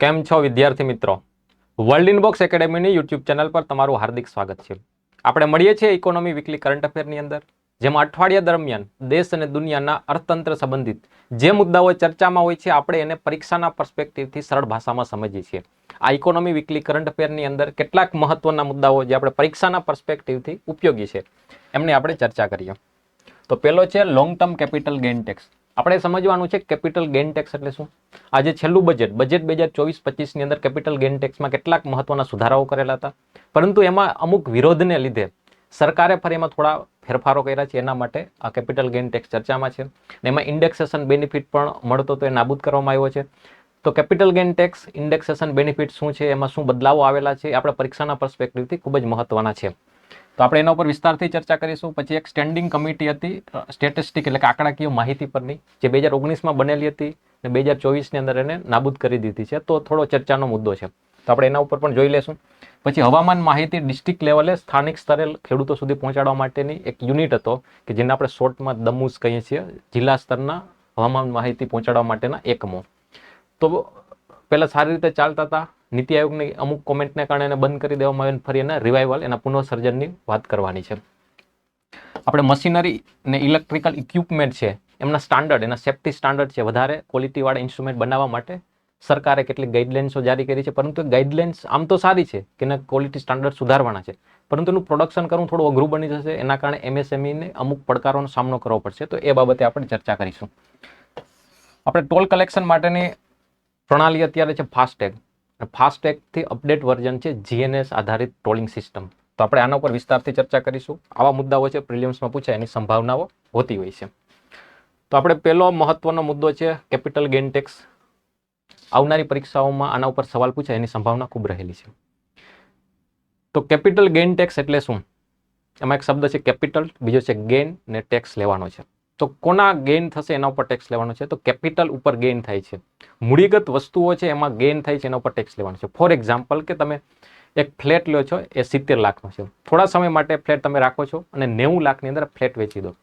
કેમ છો વિદ્યાર્થી મિત્રો? વર્લ્ડ ઇનબોક્સ એકેડેમીની યુટ્યુબ ચેનલ પર તમારું હાર્દિક સ્વાગત છે. આપણે મળીએ છીએ ઇકોનોમી વીકલી કરંટ અફેરની અંદર, જેમાં અઠવાડિયા દરમિયાન દેશ અને દુનિયાના અર્થતંત્ર સંબંધિત જે મુદ્દાઓ ચર્ચામાં હોય છે, આપણે એને પરીક્ષાના પર્સ્પેક્ટિવથી સરળ ભાષામાં સમજીએ છીએ. આ ઇકોનોમી વીકલી કરંટ અફેરની અંદર કેટલાક મહત્વના મુદ્દાઓ જે આપણે પરીક્ષાના પર્સ્પેક્ટિવથી ઉપયોગી છે, એમની આપણે ચર્ચા કરીએ. તો પહેલો છે long term capital gain tax. આપણે સમજવાનું છે કેપિટલ ગેઇન ટેક્સ એટલે શું. આજે છેલ્લું બજેટ 2024-25 ની અંદર કેપિટલ ગેઇન ટેક્સમાં કેટલાક મહત્વના સુધારાઓ કરેલા હતા, પરંતુ એમાં અમુક વિરોધને લીધે સરકારે ફરી એમાં થોડા ફેરફારો કર્યા છે. એના માટે આ કેપિટલ ગેઇન ટેક્સ ચર્ચામાં છે. એમાં ઇન્ડેક્સેશન બેનિફિટ પણ મળતો તો એ નાબૂદ કરવામાં આવ્યો છે. તો capital gain tax, indexation benefit શું છે, એમાં શું બદલાવો આવેલા છે, આપણે પરીક્ષાના પર્સ્પેક્ટિવથી ખૂબ જ મહત્વના છે. તો આપણે એના ઉપર વિસ્તારથી ચર્ચા કરીશું. પછી એક સ્ટેન્ડિંગ કમિટી હતી સ્ટેટિસ્ટિક એટલે કે આંકડાકીય માહિતી પરની, જે 2019માં બનેલી હતી અને 2024ની અંદર એને નાબૂદ કરી દીધી છે. તો થોડો ચર્ચાનો મુદ્દો છે, તો આપણે એના ઉપર પણ જોઈ લેશું. પછી હવામાન માહિતી ડિસ્ટ્રિક્ટ લેવલે સ્થાનિક સ્તરે ખેડૂતો સુધી પહોંચાડવા માટેની એક યુનિટ હતો કે જેને આપણે શોર્ટમાં દમૂસ કહીએ છીએ, જિલ્લા સ્તરના હવામાન માહિતી પહોંચાડવા માટેના એકમો. તો પહેલા સારી રીતે ચાલતા હતા, નીતિ આયોગની અમુક કોમેન્ટને કારણે એને બંધ કરી દેવામાં આવ્યો, ફરી એના રિવાઇવલ, એના પુનઃસર્જનની વાત કરવાની છે. આપણે મશીનરી ને ઇલેક્ટ્રિકલ ઇક્વિપમેન્ટ છે, એમના સ્ટાન્ડર્ડ, એના સેફ્ટી સ્ટાન્ડર્ડ છે, વધારે ક્વોલિટીવાળા ઇન્સ્ટ્રુમેન્ટ બનાવવા માટે સરકારે કેટલીક ગાઈડલાઇન્સો જારી કરી છે. પરંતુ ગાઈડલાઇન્સ આમ તો સારી છે કે એના ક્વોલિટી સ્ટાન્ડર્ડ સુધારવાના છે, પરંતુ એનું પ્રોડક્શન કરવું થોડું અઘરું બની જશે. એના કારણે એમએસએમઈને અમુક પડકારોનો સામનો કરવો પડશે. તો એ બાબતે આપણે ચર્ચા કરીશું. આપણે ટોલ કલેક્શન માટેની પ્રણાલી અત્યારે છે ફાસ્ટેગ. ફાસ્ટેગથી અપડેટ વર્ઝન છે જીએનએસ આધારિત ટોલિંગ સિસ્ટમ. તો આપણે આના ઉપર વિસ્તારથી ચર્ચા કરીશું. આવા મુદ્દાઓ છે પ્રિલિમ્સમાં પૂછાય એની સંભાવનાઓ હોતી હોય છે. તો આપણે પહેલો મહત્વનો મુદ્દો છે કેપિટલ ગેઇન ટેક્સ. આવનારી પરીક્ષાઓમાં આના ઉપર સવાલ પૂછાય એની સંભાવના ખૂબ રહેલી છે. તો કેપિટલ ગેઇન ટેક્સ એટલે શું? એમાં એક શબ્દ છે કેપિટલ, બીજો છે ગેઇન, ને ટેક્સ લેવાનો છે. તો કોના ગેઇન થશે એના ઉપર ટેક્સ લેવાનો છે? તો કેપિટલ ઉપર ગેઇન થાય છે, મૂડીગત વસ્તુઓ છે એમાં ગેઇન થાય છે, એના ઉપર ટેક્સ લેવાનો છે. ફોર એક્ઝામ્પલ કે તમે એક ફ્લેટ લ્યો છો, એ 70 લાખનો છે, થોડા સમય માટે ફ્લેટ તમે રાખો છો અને 90 લાખની અંદર ફ્લેટ વેચી દો.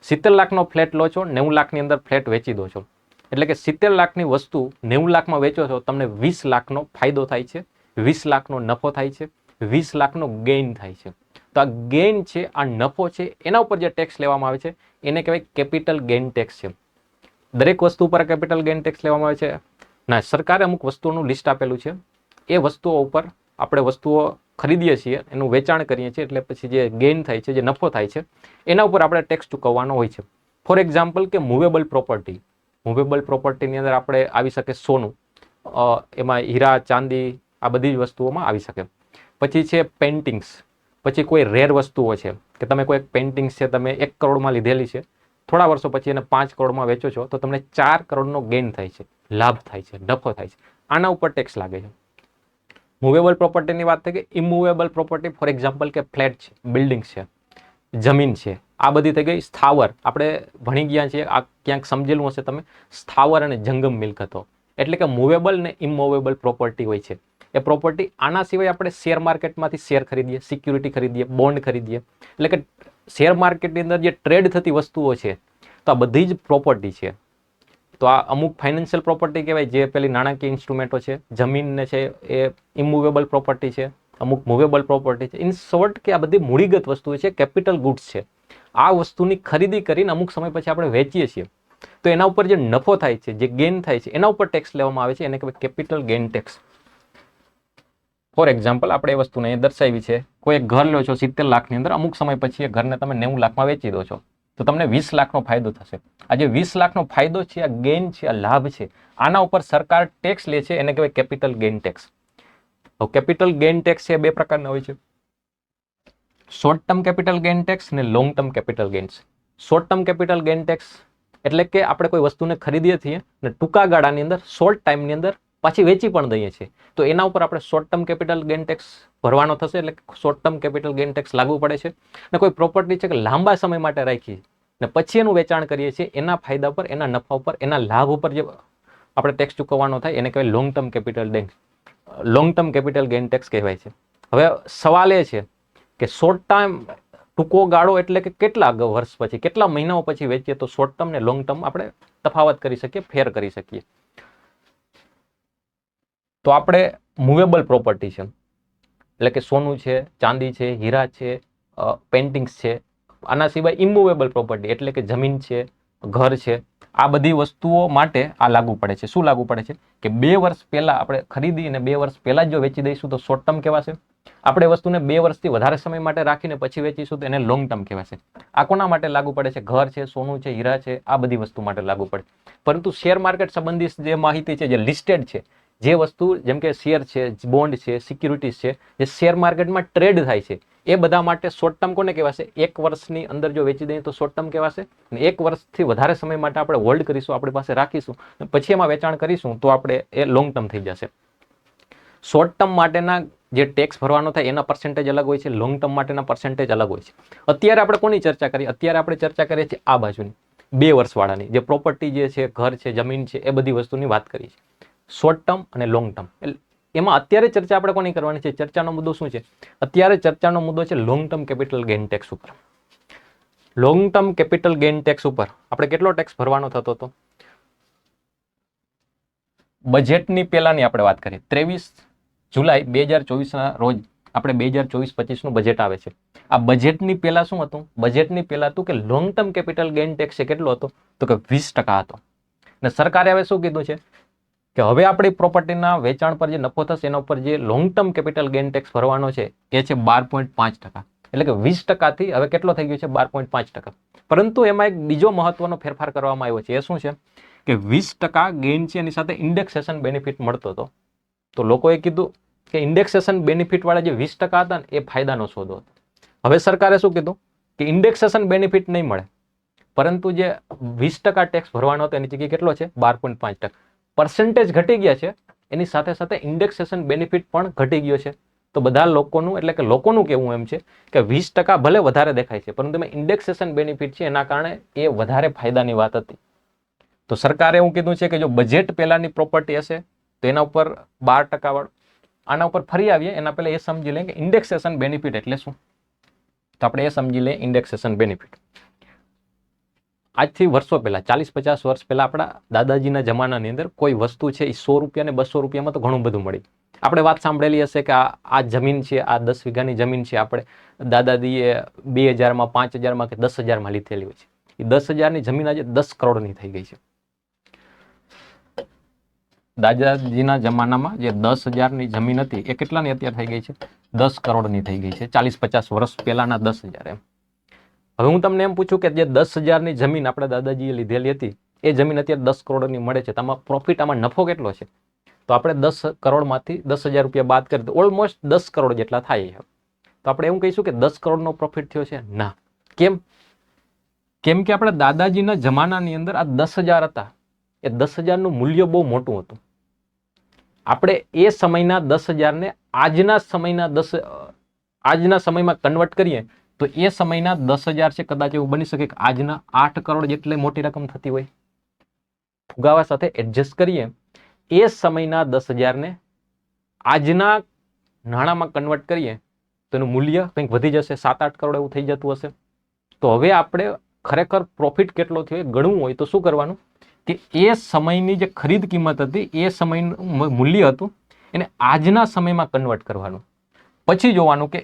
70 લાખનો ફ્લેટ લો છો, 90 લાખની અંદર ફ્લેટ વેચી દો છો, એટલે કે 70 લાખની વસ્તુ 90 લાખમાં વેચો છો, તમને 20 લાખનો ફાયદો થાય છે, 20 લાખનો નફો થાય છે, 20 લાખનો ગેઇન થાય છે. તો આ ગેઇન છે, આ નફો છે, એના ઉપર જે ટેક્સ લેવામાં આવે છે એને કહેવાય કેપિટલ ગેઇન ટેક્સ છે. દરેક વસ્તુ ઉપર કેપિટલ ગેઇન ટેક્સ લેવામાં આવે છે ના? સરકારે અમુક વસ્તુઓનું લિસ્ટ આપેલું છે, એ વસ્તુઓ ઉપર આપણે વસ્તુઓ ખરીદીએ છીએ, એનું વેચાણ કરીએ છીએ, એટલે પછી જે ગેઇન થાય છે, જે નફો થાય છે, એના ઉપર આપણે ટેક્સ ચૂકવવાનો હોય છે. ફોર એક્ઝામ્પલ કે મૂવેબલ પ્રોપર્ટી. મૂવેબલ પ્રોપર્ટીની અંદર આપણે આવી શકે સોનું, એમાં હીરા, ચાંદી, આ બધી જ વસ્તુઓમાં આવી શકે. પછી છે પેઇન્ટિંગ્સ. પછી કોઈ રેર વસ્તુઓ છે કે તમે કોઈ એક પેઇન્ટિંગ્સ છે તમે 1 કરોડમાં લીધેલી છે, થોડા વર્ષો પછી એને 5 કરોડમાં વેચો છો, તો તમને 4 કરોડનો ગેઇન થાય છે, લાભ થાય છે, નફો થાય છે. આના ઉપર ટેક્સ લાગે છે. મૂવેબલ પ્રોપર્ટીની વાત થઈ ગઈ. ઇમૂવેબલ પ્રોપર્ટી ફોર એક્ઝામ્પલ કે ફ્લેટ છે, બિલ્ડિંગ છે, જમીન છે, આ બધી થઈ ગઈ. સ્થાવર આપણે ભણી ગયા છીએ, આ ક્યાંક સમજેલું હશે તમે, સ્થાવર અને જંગમ મિલકતો, એટલે કે મૂવેબલ ને ઇમૂવેબલ પ્રોપર્ટી હોય છે. એ પ્રોપર્ટી, આના સિવાય આપણે શેર માર્કેટમાંથી શેર ખરીદીએ, સિક્યુરિટી ખરીદીએ, બોન્ડ ખરીદીએ, એટલે કે શેર માર્કેટની અંદર જે ટ્રેડ થતી વસ્તુઓ છે, તો આ બધી જ પ્રોપર્ટી છે. તો આ અમુક ફાઇનાન્શિયલ પ્રોપર્ટી કહેવાય, જે પેલી નાણાકીય ઇન્સ્ટ્રુમેન્ટો છે. જમીનને છે એ ઇમૂવેબલ પ્રોપર્ટી છે, અમુક મૂવેબલ પ્રોપર્ટી છે. ઇન શોર્ટ કે આ બધી મૂડીગત વસ્તુઓ છે, કેપિટલ ગુડ્સ છે. આ વસ્તુની ખરીદી કરીને અમુક સમય પછી આપણે વેચીએ છીએ, તો એના ઉપર જે નફો થાય છે, જે ગેઇન થાય છે, એના ઉપર ટેક્સ લેવામાં આવે છે, એને કહેવાય capital gain tax. For example આપણે એ વસ્તુને અહીં દર્શાવી છે, કોઈ એક ઘર લો છો 70 લાખની અંદર, અમુક સમય પછી એ ઘરને તમે 90 લાખમાં વેચી દો છો, તો તમને 20 લાખનો ફાયદો થશે. આ જે 20 લાખનો ફાયદો છે, આ ગેઇન છે, આ લાભ છે, આના ઉપર સરકાર ટેક્સ લે છે, એને કહેવાય કેપિટલ ગેઇન ટેક્સ. હવે કેપિટલ ગેઇન ટેક્સ છે બે પ્રકારના હોય છે, short term capital gain tax અને long term capital gains. Short term capital gain tax એટલે કે આપણે કોઈ વસ્તુને ખરીદીએ છીએ અને ટૂંકા ગાળાની અંદર, શોર્ટ ટાઈમની અંદર પાછી વેચી પણ દઈએ છીએ, તો એના ઉપર આપણે short term capital gain tax ભરવાનો થશે, એટલે short term capital gain tax લાગુ પડે છે. અને કોઈ પ્રોપર્ટી છે કે લાંબા સમય માટે રાખી ને પછી એનું વેચાણ કરીએ છીએ, એના ફાયદા પર, એના નફા ઉપર, એના લાભ ઉપર જે આપણે ટેક્સ ચૂકવવાનો થાય, એને કહેવાય long term capital gain, long term capital gain tax કહેવાય છે. હવે સવાલ એ છે કે શોર્ટ ટાઈમ, ટૂંકો ગાળો એટલે કે કેટલા વર્ષ પછી, કેટલા મહિનાઓ પછી વેચીએ તો શોર્ટ ટર્મ ને લોંગ ટર્મ આપણે તફાવત કરી શકીએ, ફેર કરી શકીએ. તો આપણે મૂવેબલ પ્રોપર્ટી છે, એટલે કે સોનું છે, ચાંદી છે, હીરા છે, પેન્ટિંગ્સ છે. આના સિવાય ઇમૂવેબલ પ્રોપર્ટી એટલે કે જમીન છે, ઘર છે, આ બધી વસ્તુઓ માટે આ લાગુ પડે છે. શું લાગુ પડે છે કે 2 વર્ષ પહેલા આપણે ખરીદી અને 2 વર્ષ પહેલા જ જો વેચી દઈશું તો શોર્ટ ટર્મ કહેવાશે. આપણે વસ્તુને 2 વર્ષથી વધારે સમય માટે રાખીને પછી વેચીશું તો એને લોંગ ટર્મ કહેવાશે. આ કોના માટે લાગુ પડે છે? ઘર છે, સોનું છે, હીરા છે, આ બધી વસ્તુ માટે લાગુ પડે. પરંતુ શેર માર્કેટ સંબંધિત જે માહિતી છે, જે લિસ્ટેડ છે, જે વસ્તુ જેમ કે શેર છે, બોન્ડ છે, સિક્યુરિટીઝ છે, જે શેર માર્કેટમાં ટ્રેડ થાય છે, એ બધા માટે શોર્ટ ટર્મ કોને કહેવાશે? 1 વર્ષની અંદર જો વેચી દઈએ તો શોર્ટ ટર્મ કહેવાશે. અને 1 વર્ષથી વધારે સમય માટે આપણે હોલ્ડ કરીશું, આપણી પાસે રાખીશું, પછી એમાં વેચાણ કરીશું તો આપણે એ લોંગ ટર્મ થઈ જશે. શોર્ટ ટર્મ માટેના જે ટેક્સ ભરવાનો થાય એના પર્સન્ટેજ અલગ હોય છે, લોંગ ટર્મ માટેના પર્સન્ટેજ અલગ હોય છે. અત્યારે આપણે કોની ચર્ચા કરીએ? અત્યારે આપણે ચર્ચા કરીએ છીએ આ બાજુની 2 વર્ષવાળાની, જે પ્રોપર્ટી જે છે, ઘર છે, જમીન છે, એ બધી વસ્તુની વાત કરીએ છીએ. શોર્ટ ટર્મ અને લોંગ ટર્મ. એમાં અત્યારે ચર્ચા આપણે કોની કરવાની છે? ચર્ચાનો મુદ્દો શું છે? અત્યારે ચર્ચાનો મુદ્દો છે long term capital gain tax ઉપર. Long term capital gain tax ઉપર આપણે કેટલો ટેક્સ ભરવાનો થતો હતો? બજેટની પહેલાની આપણે વાત કરીએ, 23 જુલાઈ 2024ના રોજ આપણે 2024-25 નું બજેટ આવે છે. આ બજેટની પહેલા શું હતું? બજેટની પહેલા હતું કે long term capital gain tax કેટલો હતો? તો કે 20% હતો. અને સરકારે હવે શું કીધું છે કે હવે આપણી પ્રોપર્ટીના વેચાણ પર જે નફો થશે એના ઉપર જે long term capital gain tax ભરવાનો છે એ છે 12.5%. એટલે કે 20%થી હવે કેટલો થઈ ગયો છે? 12.5%. પરંતુ એમાં એક બીજો મહત્વનો ફેરફાર કરવામાં આવ્યો છે. એ શું છે કે 20% ગેઇન છે એની સાથે ઇન્ડેક્સેશન બેનિફિટ મળતો હતો. તો લોકોએ કીધું કે ઇન્ડેક્સેશન બેનિફિટ વાળા જે 20% હતા ને એ ફાયદાનો સોદો હતો. હવે સરકારે શું કીધું કે ઇન્ડેક્સેશન બેનિફિટ નહીં મળે, પરંતુ જે 20% ટેક્સ ભરવાનો હતો એની જગ્યાએ કેટલો છે? 12.5%. પર્સન્ટેજ ઘટી ગયા છે, એની સાથે સાથે ઇન્ડેક્સેશન બેનિફિટ પણ ઘટી ગયો છે. તો બધા લોકોનું, એટલે કે લોકોનું કહેવું એમ છે કે 20% ભલે વધારે દેખાય છે, પરંતુ એમાં ઇન્ડેક્સેશન બેનિફિટ છે એના કારણે એ વધારે ફાયદાની વાત હતી. તો સરકારે એવું કીધું છે કે જો બજેટ પહેલાની પ્રોપર્ટી હશે તો એના ઉપર 12% વાળું. આના ઉપર ફરી આવીએ એના પહેલા એ સમજી લઈએ કે ઇન્ડેક્સેશન બેનિફિટ એટલે શું. તો આપણે એ સમજી લઈએ ઇન્ડેક્સેશન બેનિફિટ. આજથી વર્ષો પહેલા, 40-50 વર્ષ પહેલા આપણા દાદાજીના જમાનાની અંદર કોઈ વસ્તુ છે એ 100 રૂપિયા ને 200 રૂપિયામાં તો ઘણું બધું મળી. આપણે વાત સાંભળેલી હશે કે આ જમીન છે, આ 10 વીઘાની જમીન છે, આપણે દાદાજીએ 2000માં, 5000માં કે 10000માં લીધેલી હોય છે. એ 10000ની જમીન આજે 10 કરોડની થઈ ગઈ છે. દાદાજીના જમાનામાં જે 10000ની જમીન હતી એ કેટલાની અત્યારે થઈ ગઈ છે? 10 કરોડની થઈ ગઈ છે. 40-50 વર્ષ પહેલાના 10000 એમ. હવે હું તમને એમ પૂછું કે જે 10000ની જમીન આપણા દાદાજીએ લીધેલી હતી એ જમીન અત્યારે 10 કરોડની મળે છે, તો આમાં પ્રોફિટ, આમાં નફો કેટલો છે? તો આપણે 10 કરોડમાંથી 10000 રૂપિયા બાદ કરીએ તો ઓલમોસ્ટ 10 કરોડ જેટલા થાય છે. તો આપણે એવું કહીશું કે 10 કરોડનો પ્રોફિટ થયો છે? ના. કેમ? કેમ કે આપણા દાદાજીના જમાનાની અંદર આ 10000 હતા, એ 10000નું મૂલ્ય બહુ મોટું હતું. આપણે એ સમયના 10000ને આજના સમયમાં કન્વર્ટ કરીએ તો એ સમયના 10000 છે, કદાચ એવું બની શકે કે આજના 8 કરોડ જેટલી મોટી રકમ થતી હોય. ફુગાવા સાથે એડજસ્ટ કરીએ, એ સમયના 10000ને આજના નાણાંમાં કન્વર્ટ કરીએ તો એનું મૂલ્ય કંઈક વધી જશે, 7-8 કરોડ એવું થઈ જતું હશે. તો હવે આપણે ખરેખર પ્રોફિટ કેટલો થયો એ ગણવું હોય તો શું કરવાનું કે એ સમયની જે ખરીદ કિંમત હતી, એ સમયનું મૂલ્ય હતું, એને આજના સમયમાં કન્વર્ટ કરવાનું. પછી જોવાનું કે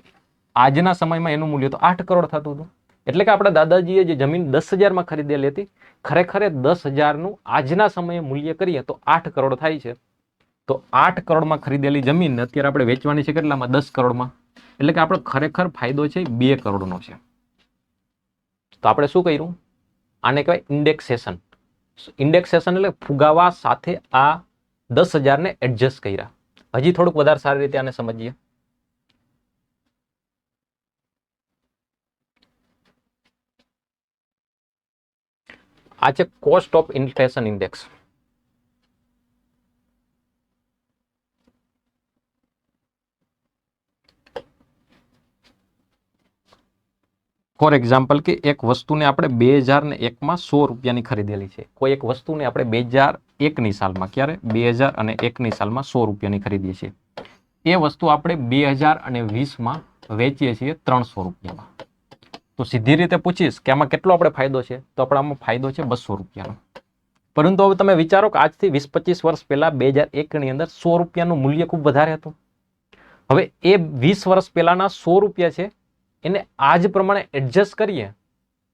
આજના સમયમાં એનું મૂલ્ય તો 8 કરોડ થતું હતું. એટલે કે આપણા દાદાજીએ જે જમીન 10000માં ખરીદેલી હતી, ખરેખર 10000નું આજના સમયે મૂલ્ય કરીએ તો 8 કરોડ થાય છે. તો 8 કરોડમાં ખરીદેલી જમીન અત્યારે આપણે વેચવાની છે કેટલામાં? 10 કરોડમાં. એટલે કે આપણો ખરેખર ફાયદો છે 2 કરોડનો છે. તો આપણે શું કર્યું? આને કહેવાય ઇન્ડેક્સેશન. ઇન્ડેક્સેશન એટલે ફુગાવા સાથે આ 10000ને એડજસ્ટ કર્યા. હજી થોડુંક વધારે સારી રીતે આને સમજીએ. આ છે cost of inflation index. For example કે એક વસ્તુને આપણે 2001માં 100 રૂપિયાની ખરીદેલી છે. કોઈ એક વસ્તુને આપણે 2001ની સાલમાં, ક્યારે? 2001ની સાલમાં 100 રૂપિયાની ખરીદીએ છીએ. એ વસ્તુ આપણે 2020માં વેચીએ છીએ 300 રૂપિયામાં. તો સીધી રીતે પૂછીશ કે આમાં કેટલો આપણે ફાયદો છે, તો આપણે આમાં ફાયદો છે 200 રૂપિયાનો. પરંતુ હવે તમે વિચારો કે આજથી 20-25 વર્ષ પહેલા 2001ની અંદર 100 રૂપિયાનું મૂલ્ય ખૂબ વધારે હતું. હવે એ 20 વર્ષ પહેલાના 100 રૂપિયા છે એને આજ પ્રમાણે એડજસ્ટ કરીએ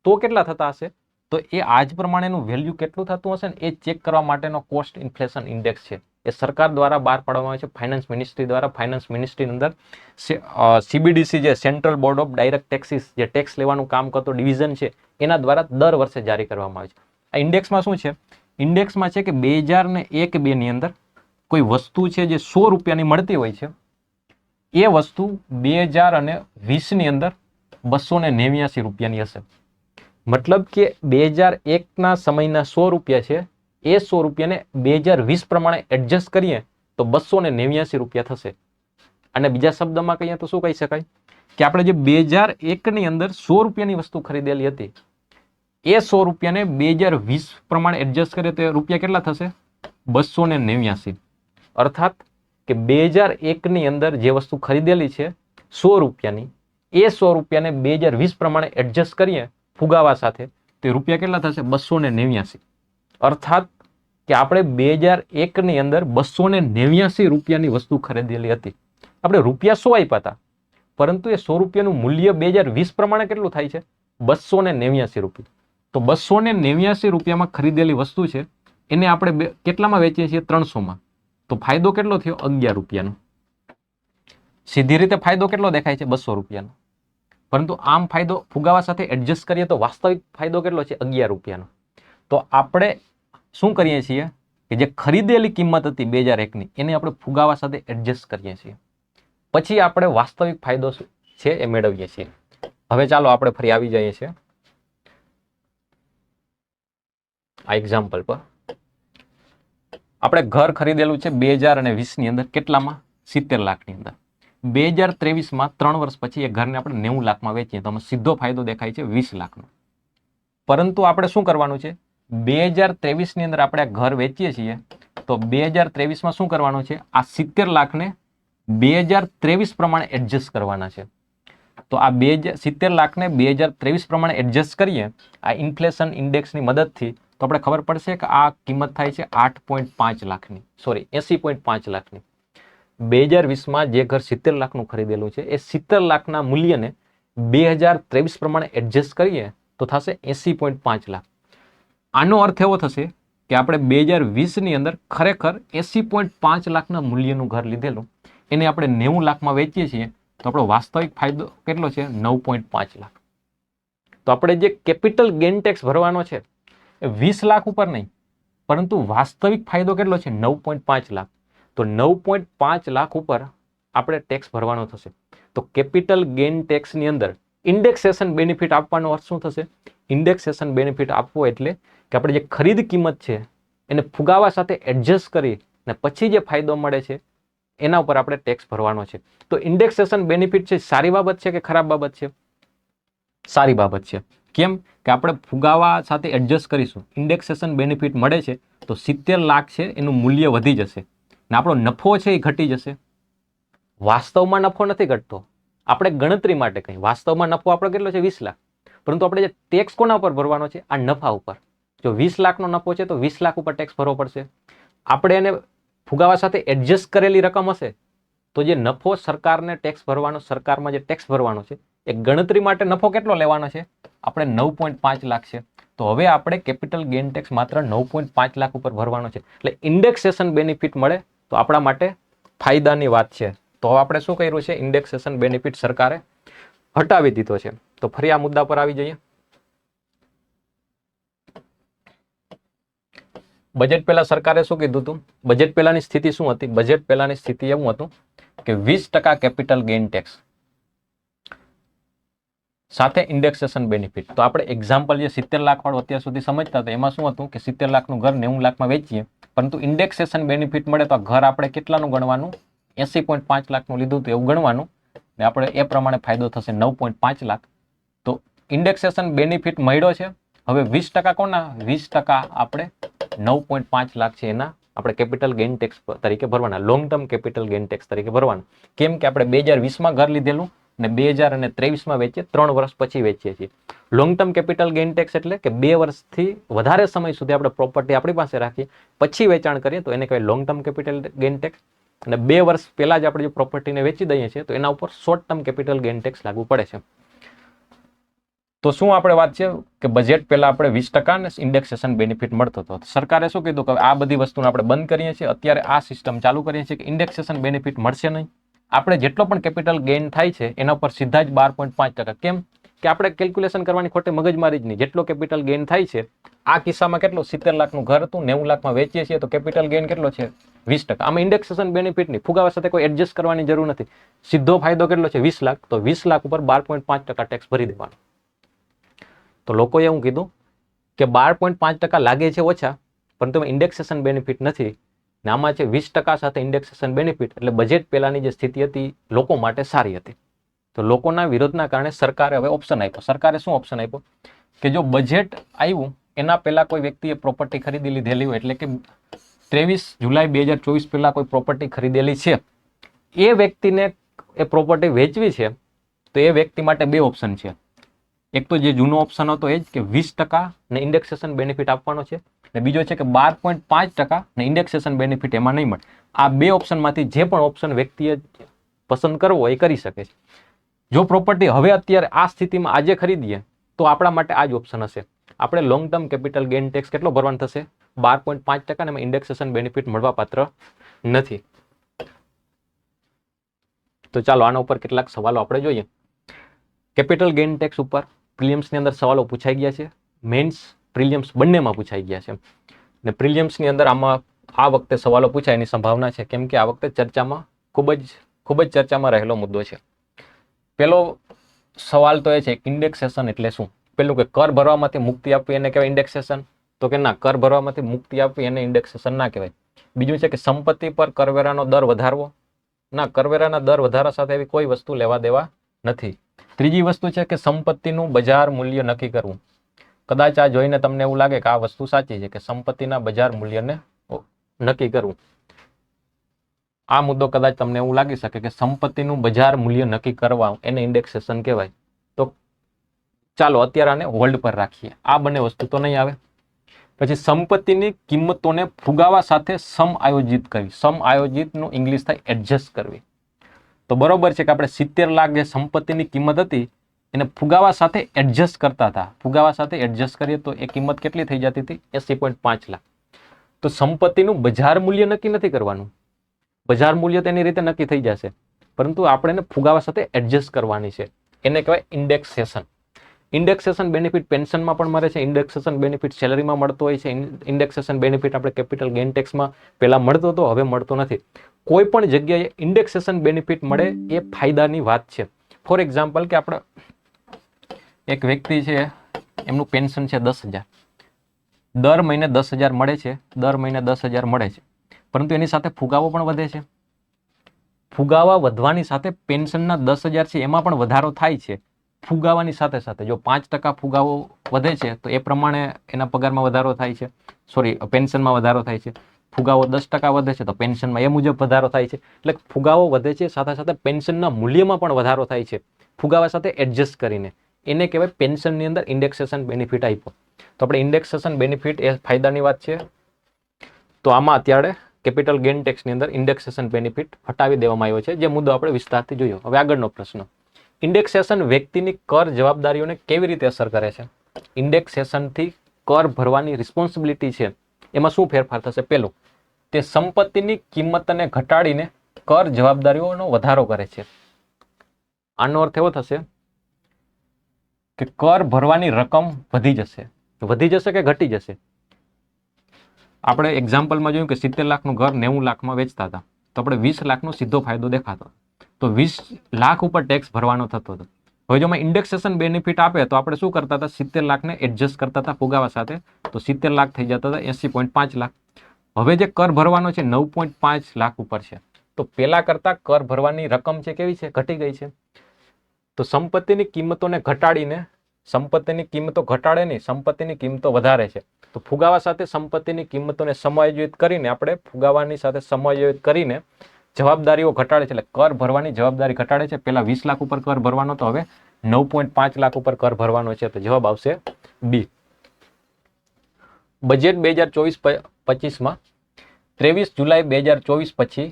તો કેટલા થતા હશે? તો એ આજ પ્રમાણેનું વેલ્યુ કેટલું થતું હશે ને એ ચેક કરવા માટેનો કોસ્ટ ઇન્ફ્લેશન ઇન્ડેક્સ છે. એ સરકાર દ્વારા બહાર પાડવામાં આવે છે, ફાઇનાન્સ મિનિસ્ટ્રી દ્વારા. ફાઇનાન્સ મિનિસ્ટ્રીની અંદર CBDC જે central board of direct taxes, જે ટેક્સ લેવાનું કામ કરતો ડિવિઝન છે, એના દ્વારા દર વર્ષે જારી કરવામાં આવે છે. આ ઇન્ડેક્સમાં શું છે? ઇન્ડેક્સમાં છે કે 2001-2ની અંદર કોઈ વસ્તુ છે જે 100 રૂપિયાની મળતી હોય છે, એ વસ્તુ 2020ની અંદર 289 રૂપિયાની હશે. મતલબ કે 2001ના સમયના 100 રૂપિયા છે, એ 100 રૂપિયાને 2020 પ્રમાણે એડજસ્ટ કરીએ તો 289 રૂપિયા થશે. અને બીજા શબ્દમાં કહીએ તો શું કહી શકાય કે આપણે જે 2001ની અંદર 100 રૂપિયાની વસ્તુ ખરીદેલી હતી, એ 100 રૂપિયાને 2020 પ્રમાણે એડજસ્ટ કરીએ તો રૂપિયા કેટલા થશે? 289. અર્થાત કે 2001ની અંદર જે વસ્તુ ખરીદેલી છે 100 રૂપિયાની, એ 100 રૂપિયાને 2020 પ્રમાણે એડજસ્ટ કરીએ ફુગાવા સાથે તો રૂપિયા કેટલા થશે? 289. અર્થાત કે આપણે 2001ની અંદર 289 રૂપિયાની વસ્તુ ખરીદેલી હતી. આપણે રૂપિયા 100 આપ્યા હતા, પરંતુ એ 100 રૂપિયાનું મૂલ્ય 2020 પ્રમાણે કેટલું થાય છે? 289 રૂપિયા. તો 289 રૂપિયામાં ખરીદેલી વસ્તુ છે એને આપણે કેટલામાં વેચીએ છીએ? 300માં. તો ફાયદો કેટલો થયો? 11 રૂપિયાનો. સીધી રીતે ફાયદો કેટલો દેખાય છે? 200 રૂપિયાનો. પરંતુ આમ ફાયદો ફુગાવા સાથે એડજસ્ટ કરીએ તો વાસ્તવિક ફાયદો કેટલો છે? 11 રૂપિયાનો. તો આપણે શું કરીએ છીએ કે જે ખરીદેલી કિંમત હતી 2001ની એને આપણે ફુગાવા સાથે એડજસ્ટ કરીએ છીએ, પછી આપણે વાસ્તવિક ફાયદો છે એ મેળવીએ છીએ. હવે ચાલો આપણે ફરી આવી જઈએ છીએ આ એક્ઝામ્પલ પર. આપણે ઘર ખરીદેલું છે 2020ની અંદર કેટલામાં? 70 લાખની અંદર. 2023માં 3 વર્ષ પછી એ ઘરને આપણે 90 લાખમાં વેચીએ તો સીધો ફાયદો દેખાય છે 20 લાખનો. પરંતુ આપણે શું કરવાનું છે? 2023ની અંદર આપણે આ ઘર વેચીએ છીએ તો 2023માં શું કરવાનું છે? આ 70 લાખને 2023 પ્રમાણે એડજસ્ટ કરવાના છે. તો આ 70 લાખને 2023 પ્રમાણે એડજસ્ટ કરીએ આ ઇન્ફ્લેશન ઇન્ડેક્સની મદદથી તો આપણે ખબર પડશે કે આ કિંમત થાય છે 8.5 લાખની, સોરી 80.5 લાખની. 2020માં જે ઘર 70 લાખનું ખરીદેલું છે એ 70 લાખના મૂલ્યને 2023 પ્રમાણે એડજસ્ટ કરીએ તો થશે 80.5 લાખ. આનો અર્થ એવો થશે કે આપણે 2020ની અંદર ખરેખર 80.5 લાખના મૂલ્યનું ઘર લીધેલું એને આપણે 90 લાખમાં વેચીએ છીએ તો આપણો વાસ્તવિક ફાયદો કેટલો છે? 9.5 લાખ. તો આપણે જે કેપિટલ ગેઇન ટેક્સ ભરવાનો છે એ 20 લાખ ઉપર નહીં, પરંતુ વાસ્તવિક ફાયદો કેટલો છે? 9.5 લાખ. તો 9.5 લાખ ઉપર આપણે ટેક્સ ભરવાનો થશે. તો કેપિટલ ગેઇન ટેક્સની અંદર ઇન્ડેક્સેશન બેનિફિટ આપવાનો અર્થ શું થશે? ઇન્ડેક્સેશન બેનિફિટ આપવો એટલે કે આપણે જે ખરીદ કિંમત છે એને ફુગાવા સાથે એડજસ્ટ કરી અને પછી જે ફાયદો મળે છે એના ઉપર આપણે ટેક્સ ભરવાનો છે. તો ઇન્ડેક્સેશન બેનિફિટ છે સારી બાબત છે કે ખરાબ બાબત છે? સારી બાબત છે. કેમ કે આપણે ફુગાવા સાથે એડજસ્ટ કરીશું, ઇન્ડેક્સેશન બેનિફિટ મળે છે તો 70 લાખ છે એનું મૂલ્ય વધી જશે ને આપણો નફો છે એ ઘટી જશે. વાસ્તવમાં નફો નથી ઘટતો, આપણે ગણતરી માટે કંઈ. વાસ્તવમાં નફો આપણે કેટલો છે? 20 લાખ. પરંતુ આપણે જે ટેક્સ કોના ઉપર ભરવાનો છે? આ નફા ઉપર. જો 20 લાખનો નફો છે તો 20 લાખ ઉપર ટેક્સ ભરવો પડશે. આપણે એને ફુગાવા સાથે એડજસ્ટ કરેલી રકમ હશે તો જે નફો સરકારને ટેક્સ ભરવાનો, સરકારમાં જે ટેક્સ ભરવાનો છે એ ગણતરી માટે નફો કેટલો લેવાનો છે? આપણે 9.5 લાખ છે. તો હવે આપણે કેપિટલ ગેઇન ટેક્સ માત્ર 9.5 લાખ ઉપર ભરવાનો છે. એટલે ઇન્ડેક્સેશન બેનિફિટ મળે તો આપણા માટે ફાયદાની વાત છે. તો હવે આપણે શું કર્યું છે? ઇન્ડેક્સેશન બેનિફિટ સરકારે હટાવી દીધો છે. તો ફરી આ મુદ્દા પર આવી જઈએ. બજેટ પહેલા સરકારે શું કીધું હતું? બજેટ પહેલાની સ્થિતિ શું હતી? બજેટ પહેલાની સ્થિતિ એવું હતું કે 20% કેપિટલ ગેઇન ટેક્સ સાથે ઇન્ડેક્સેશન બેનિફિટ. તો આપણે એક્ઝામ્પલ જે 70 લાખ વાળું અત્યાર સુધી સમજતા હતા એમાં શું હતું કે 70 લાખનું ઘર 90 લાખમાં વેચીએ, પરંતુ ઇન્ડેક્સેશન બેનિફિટ મળે તો આ ઘર આપણે કેટલાનું ગણવાનું? 80.5 લાખનું લીધું હતું એવું ગણવાનું ને આપણે એ પ્રમાણે ફાયદો થશે 9.5 લાખ. તો ઇન્ડેક્સેશન બેનિફિટ મળ્યો છે. હવે 20% કોના? 20% આપણે 9.5 લાખ છે એના આપણે કેપિટલ ગેઇન ટેક્સ તરીકે ભરવાના, long term capital gain tax તરીકે ભરવાના. કેમ કે આપણે 2020માં ઘર લીધેલું ને 2023માં વેચીએ, 3 વર્ષ પછી વેચીએ છીએ. Long term capital gain tax એટલે કે 2 વર્ષથી વધારે સમય સુધી આપણે પ્રોપર્ટી આપણી પાસે રાખીએ પછી વેચાણ કરીએ તો એને કહેવાય long term capital gain tax. અને 2 વર્ષ પહેલા જ આપણે જો પ્રોપર્ટીને વેચી દઈએ છીએ તો એના ઉપર short term capital gain tax લાગુ પડે છે. તો શું આપણે વાત છે કે બજેટ પહેલા આપણે 20% ને ઇન્ડેક્સેશન બેનિફિટ મળતો હતો. સરકારે શું કીધું કે આ બધી વસ્તુને આપણે બંધ કરીએ છીએ, અત્યારે આ સિસ્ટમ ચાલુ કરીએ છીએ કે ઇન્ડેક્સેશન બેનિફિટ મળશે નહીં. આપણે જેટલો પણ કેપિટલ ગેઇન થાય છે એના ઉપર સીધા જ 12.5%. કેમ કે આપણે કેલ્ક્યુલેશન કરવાની ખોટી મગજમારી જ નહીં. જેટલો કેપિટલ ગેઇન થાય છે, આ કિસ્સામાં કેટલો 70 લાખનું ઘર હતું, 90 લાખમાં વેચીએ છીએ તો કેપિટલ ગેઇન કેટલો છે 20%. આમાં ઇન્ડેક્સેશન બેનિફિટ નહીં, ફુગાવા સાથે કોઈ એડજસ્ટ કરવાની જરૂર નથી. સીધો ફાયદો કેટલો છે 20 લાખ, તો 20 લાખ ઉપર 12.5% ટેક્સ ભરી દેવાનો. તો લોકોએ એવું કીધું કે 12.5% લાગે છે ઓછા, પરંતુ એમાં ઇન્ડેક્સેશન બેનિફિટ નથી. આમાં છે 20% સાથે ઇન્ડેક્સેશન બેનિફિટ, એટલે બજેટ પહેલાની જે સ્થિતિ હતી લોકો માટે સારી હતી. તો લોકોના વિરોધના કારણે સરકારે હવે ઓપ્શન આપ્યો. સરકારે શું ઓપ્શન આપ્યો કે જો બજેટ આવ્યું એના પહેલા કોઈ વ્યક્તિએ પ્રોપર્ટી ખરીદી લીધેલી હોય, એટલે કે 23 જુલાઈ 2024 પહેલા કોઈ પ્રોપર્ટી ખરીદેલી છે, એ વ્યક્તિને એ પ્રોપર્ટી વેચવી છે તો એ વ્યક્તિ માટે 2 ઓપ્શન છે. એક તો જે જૂનો ઓપ્શન હતો એ જ કે 20% ને ઇન્ડેક્સેશન બેનિફિટ આપવાનો છે, અને બીજો છે કે 12.5% ને ઇન્ડેક્સેશન બેનિફિટ એમાં નહીં મળે. આ 2 ઓપ્શનમાંથી જે પણ ઓપ્શન વ્યક્તિએ પસંદ કરવો એ કરી શકે છે. જો પ્રોપર્ટી હવે અત્યારે આ સ્થિતિમાં આજે ખરીદીએ તો આપણા માટે આ જ ઓપ્શન હશે. આપણે long term capital gain tax કેટલો ભરવાનો થશે 12.5%, અને ઇન્ડેક્સેશન બેનિફિટ મળવા પાત્ર નથી. તો ચાલો આના ઉપર કેટલાક સવાલો આપણે જોઈએ. કેપિટલ ગેઇન ટેક્સ ઉપર પ્રિલિમ્સની અંદર સવાલો પૂછાઈ ગયા છે, મેન્સ પ્રિલિમ્સ બંનેમાં પૂછાઈ ગયા છે. ને પ્રિલિમ્સની અંદર આમાં આ વખતે સવાલો પૂછાય એની સંભાવના છે, કેમ કે આ વખતે ચર્ચામાં ખૂબ જ ચર્ચામાં રહેલો મુદ્દો છે. પહેલો સવાલ તો એ છે ઇન્ડેક્સેશન એટલે શું. પેલું કે કર ભરવામાંથી મુક્તિ આપવી એને કહેવાય ઇન્ડેક્સેશન, તો કે ના, કર ભરવામાંથી મુક્તિ આપવી એને ઇન્ડેક્સેશન ના કહેવાય. બીજું છે કે સંપત્તિ પર કરવેરાનો દર વધારવો, ના, કરવેરાના દર વધારા સાથે એવી કોઈ વસ્તુ લેવા દેવા નથી. ત્રીજી વસ્તુ છે કે સંપત્તિનું બજાર મૂલ્ય નક્કી કરવું. કદાચ આ જોઈને તમને એવું લાગે કે આ વસ્તુ સાચી છે કે સંપત્તિના બજાર મૂલ્યને નક્કી કરવું. આ મુદ્દો કદાચ તમને એવું લાગી શકે કે સંપત્તિનું બજાર મૂલ્ય નક્કી કરવા એને ઇન્ડેક્સેશન કહેવાય. તો ચાલો અત્યારે આને હોલ્ડ પર રાખીએ. આ બંને વસ્તુ તો નહીં આવે. પછી સંપત્તિની કિંમતોને ફુગાવા સાથે સમઆયોજિત કરવી. સમઆયોજિતનું ઇંગ્લિશ થાય એડજસ્ટ કરવી. તો બરોબર છે કે આપણે 70 લાખ જે સંપત્તિની કિંમત હતી એને ફુગાવા સાથે એડજસ્ટ કરતા હતા. ફુગાવા સાથે એડજસ્ટ કરીએ તો એ કિંમત કેટલી થઈ જતી હતી 80.5 લાખ. તો સંપત્તિનું બજાર મૂલ્ય નક્કી નથી કરવાનું. બજાર મૂલ્ય તેની રીતે નક્કી થઈ જશે, પરંતુ આપણે એને ફુગાવા સાથે એડજસ્ટ કરવાની છે. એને કહેવાય ઇન્ડેક્સેશન. ઇન્ડેક્સેશન બેનિફિટ પેન્શનમાં પણ મળે છે, ઇન્ડેક્સેશન બેનિફિટ સેલરીમાં મળતો હોય છે, ઇન્ડેક્સેશન બેનિફિટ આપણે કેપિટલ ગેઇન ટેક્સમાં પહેલા મળતો હતો, હવે મળતો નથી. કોઈ પણ જગ્યાએ ઇન્ડેક્સેશન બેનિફિટ મળે એ ફાયદાની વાત છે. ફોર એક્ઝામ્પલ કે આપણે એક વ્યક્તિ છે, એમનું પેન્શન છે 10,000, દર મહિને 10,000 મળે છે, દર મહિને 10,000 મળે છે, પરંતુ એની સાથે ફુગાવો પણ વધે છે. ફુગાવા વધવાની સાથે પેન્શનના 10,000 છે એમાં પણ વધારો થાય છે. ફુગાવાની સાથે સાથે જો 5% ફુગાવો વધે છે તો એ પ્રમાણે એના પગારમાં વધારો થાય છે, પેન્શનમાં વધારો થાય છે. ફુગાવો 10% વધે છે તો પેન્શનમાં એ મુજબ વધારો થાય છે. એટલે ફુગાવો વધે છે, સાથે સાથે પેન્શનના મૂલ્યમાં પણ વધારો થાય છે, ફુગાવા સાથે એડજસ્ટ કરીને. એને કહેવાય પેન્શનની અંદર ઇન્ડેક્સેશન બેનિફિટ આપ્યો. તો આપણે ઇન્ડેક્સેશન બેનિફિટ એ ફાયદાની વાત છે. તો આમાં અત્યારે કેપિટલ ગેઇન ટેક્સની અંદર ઇન્ડેક્સેશન બેનિફિટ હટાવી દેવામાં આવ્યો છે, જે મુદ્દો આપણે વિસ્તારથી જોયો. હવે આગળનો પ્રશ્ન, ઇન્ડેક્સેશન વ્યક્તિની કર જવાબદારીઓને કેવી રીતે અસર કરે છે. ઇન્ડેક્સેશનથી કર ભરવાની રિસ્પોન્સિબિલિટી છે એમાં શું ફેરફાર થશે. પેલું, તે સંપત્તિની કિંમતને ઘટાડીને કર જવાબદારીઓનો વધારો કરે છે. આનો અર્થ એવો થશે કે કર ભરવાની રકમ વધી જશે. વધી જશે કે ઘટી જશે. આપણે એક્ઝામ્પલમાં જોયું કે 70 લાખનું ઘર 90 લાખમાં વેચતા હતા, તો આપણે 20 લાખનો સીધો ફાયદો દેખાતો, તો 20 લાખ ઉપર ટેક્સ ભરવાનો થતો હતો. હવે જો ઇન્ડેક્સેશન બેનિફિટ આપે તો આપણે શું કરતા હતા, 70 લાખને એડજસ્ટ કરતા હતા ફુગાવા સાથે, તો 70 લાખ થઈ જતા હતા 80.5 લાખ. હવે જે કર ભરવાનો છે 9.5 લાખ ઉપર છે, તો પેલા કરતા કર ભરવાની રકમ છે કેવી છે, ઘટી ગઈ છે. તો સંપત્તિની કિંમતોને ઘટાડીને, સંપત્તિની કિંમતો ઘટાડે નહીં, સંપત્તિની કિંમતો વધારે છે. તો ફુગાવા સાથે સંપત્તિની કિંમતોને સમાયોજિત કરીને, આપણે ફુગાવાની સાથે સમાયોજિત કરીને જવાબદારીઓ ઘટાડે છે, એટલે કર ભરવાની જવાબદારી ઘટાડે છે. પહેલા 20 લાખ ઉપર કર ભરવાનો તો હવે 9.5 લાખ ઉપર કર ભરવાનો છે. તો જવાબ આવશે બી. બજેટ 2024-25માં 23 જુલાઈ 2024 પછી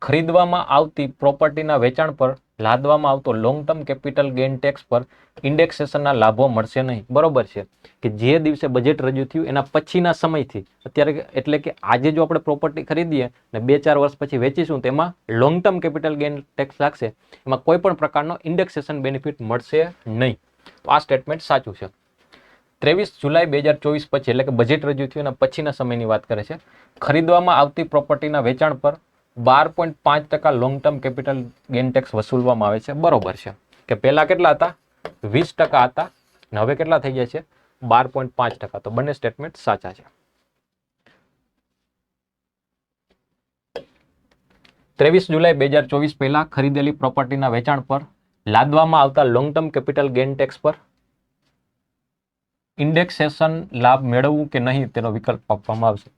ખરીદવામાં આવતી પ્રોપર્ટીના વેચાણ પર લાદવામાં આવતો long term capital gain tax પર ઇન્ડેક્સેશનના લાભો મળશે નહીં. બરોબર છે કે જે દિવસે બજેટ રજૂ થયું એના પછીના સમયથી અત્યારે, એટલે કે આજે જો આપણે પ્રોપર્ટી ખરીદીએ ને 2-4 વર્ષ પછી વેચીશું તેમાં long term capital gain tax લાગશે. એમાં કોઈ પણ પ્રકારનો ઇન્ડેક્સેશન બેનિફિટ મળશે નહીં. તો આ સ્ટેટમેન્ટ સાચું છે. 23 જુલાઈ 2024 પછી, એટલે કે બજેટ રજૂ થયું એના પછીના સમયની વાત કરે છે. ખરીદવામાં આવતી પ્રોપર્ટીના વેચાણ પર 12.5% long term capital gain tax વસૂલવામાં આવે છે. બરોબર છે કે પહેલા કેટલા હતા? 20% હતા અને હવે કેટલા થઈ ગયા છે? 12.5%. તો બંને સ્ટેટમેન્ટ સાચા છે. 23 જુલાઈ 2024 પહેલા ખરીદેલી પ્રોપર્ટીના વેચાણ પર લાદવામાં આવતા long term capital gain tax પર ઇન્ડેક્સેશન લાભ મેળવવું કે નહીં તેનો વિકલ્પ આપવામાં આવશે.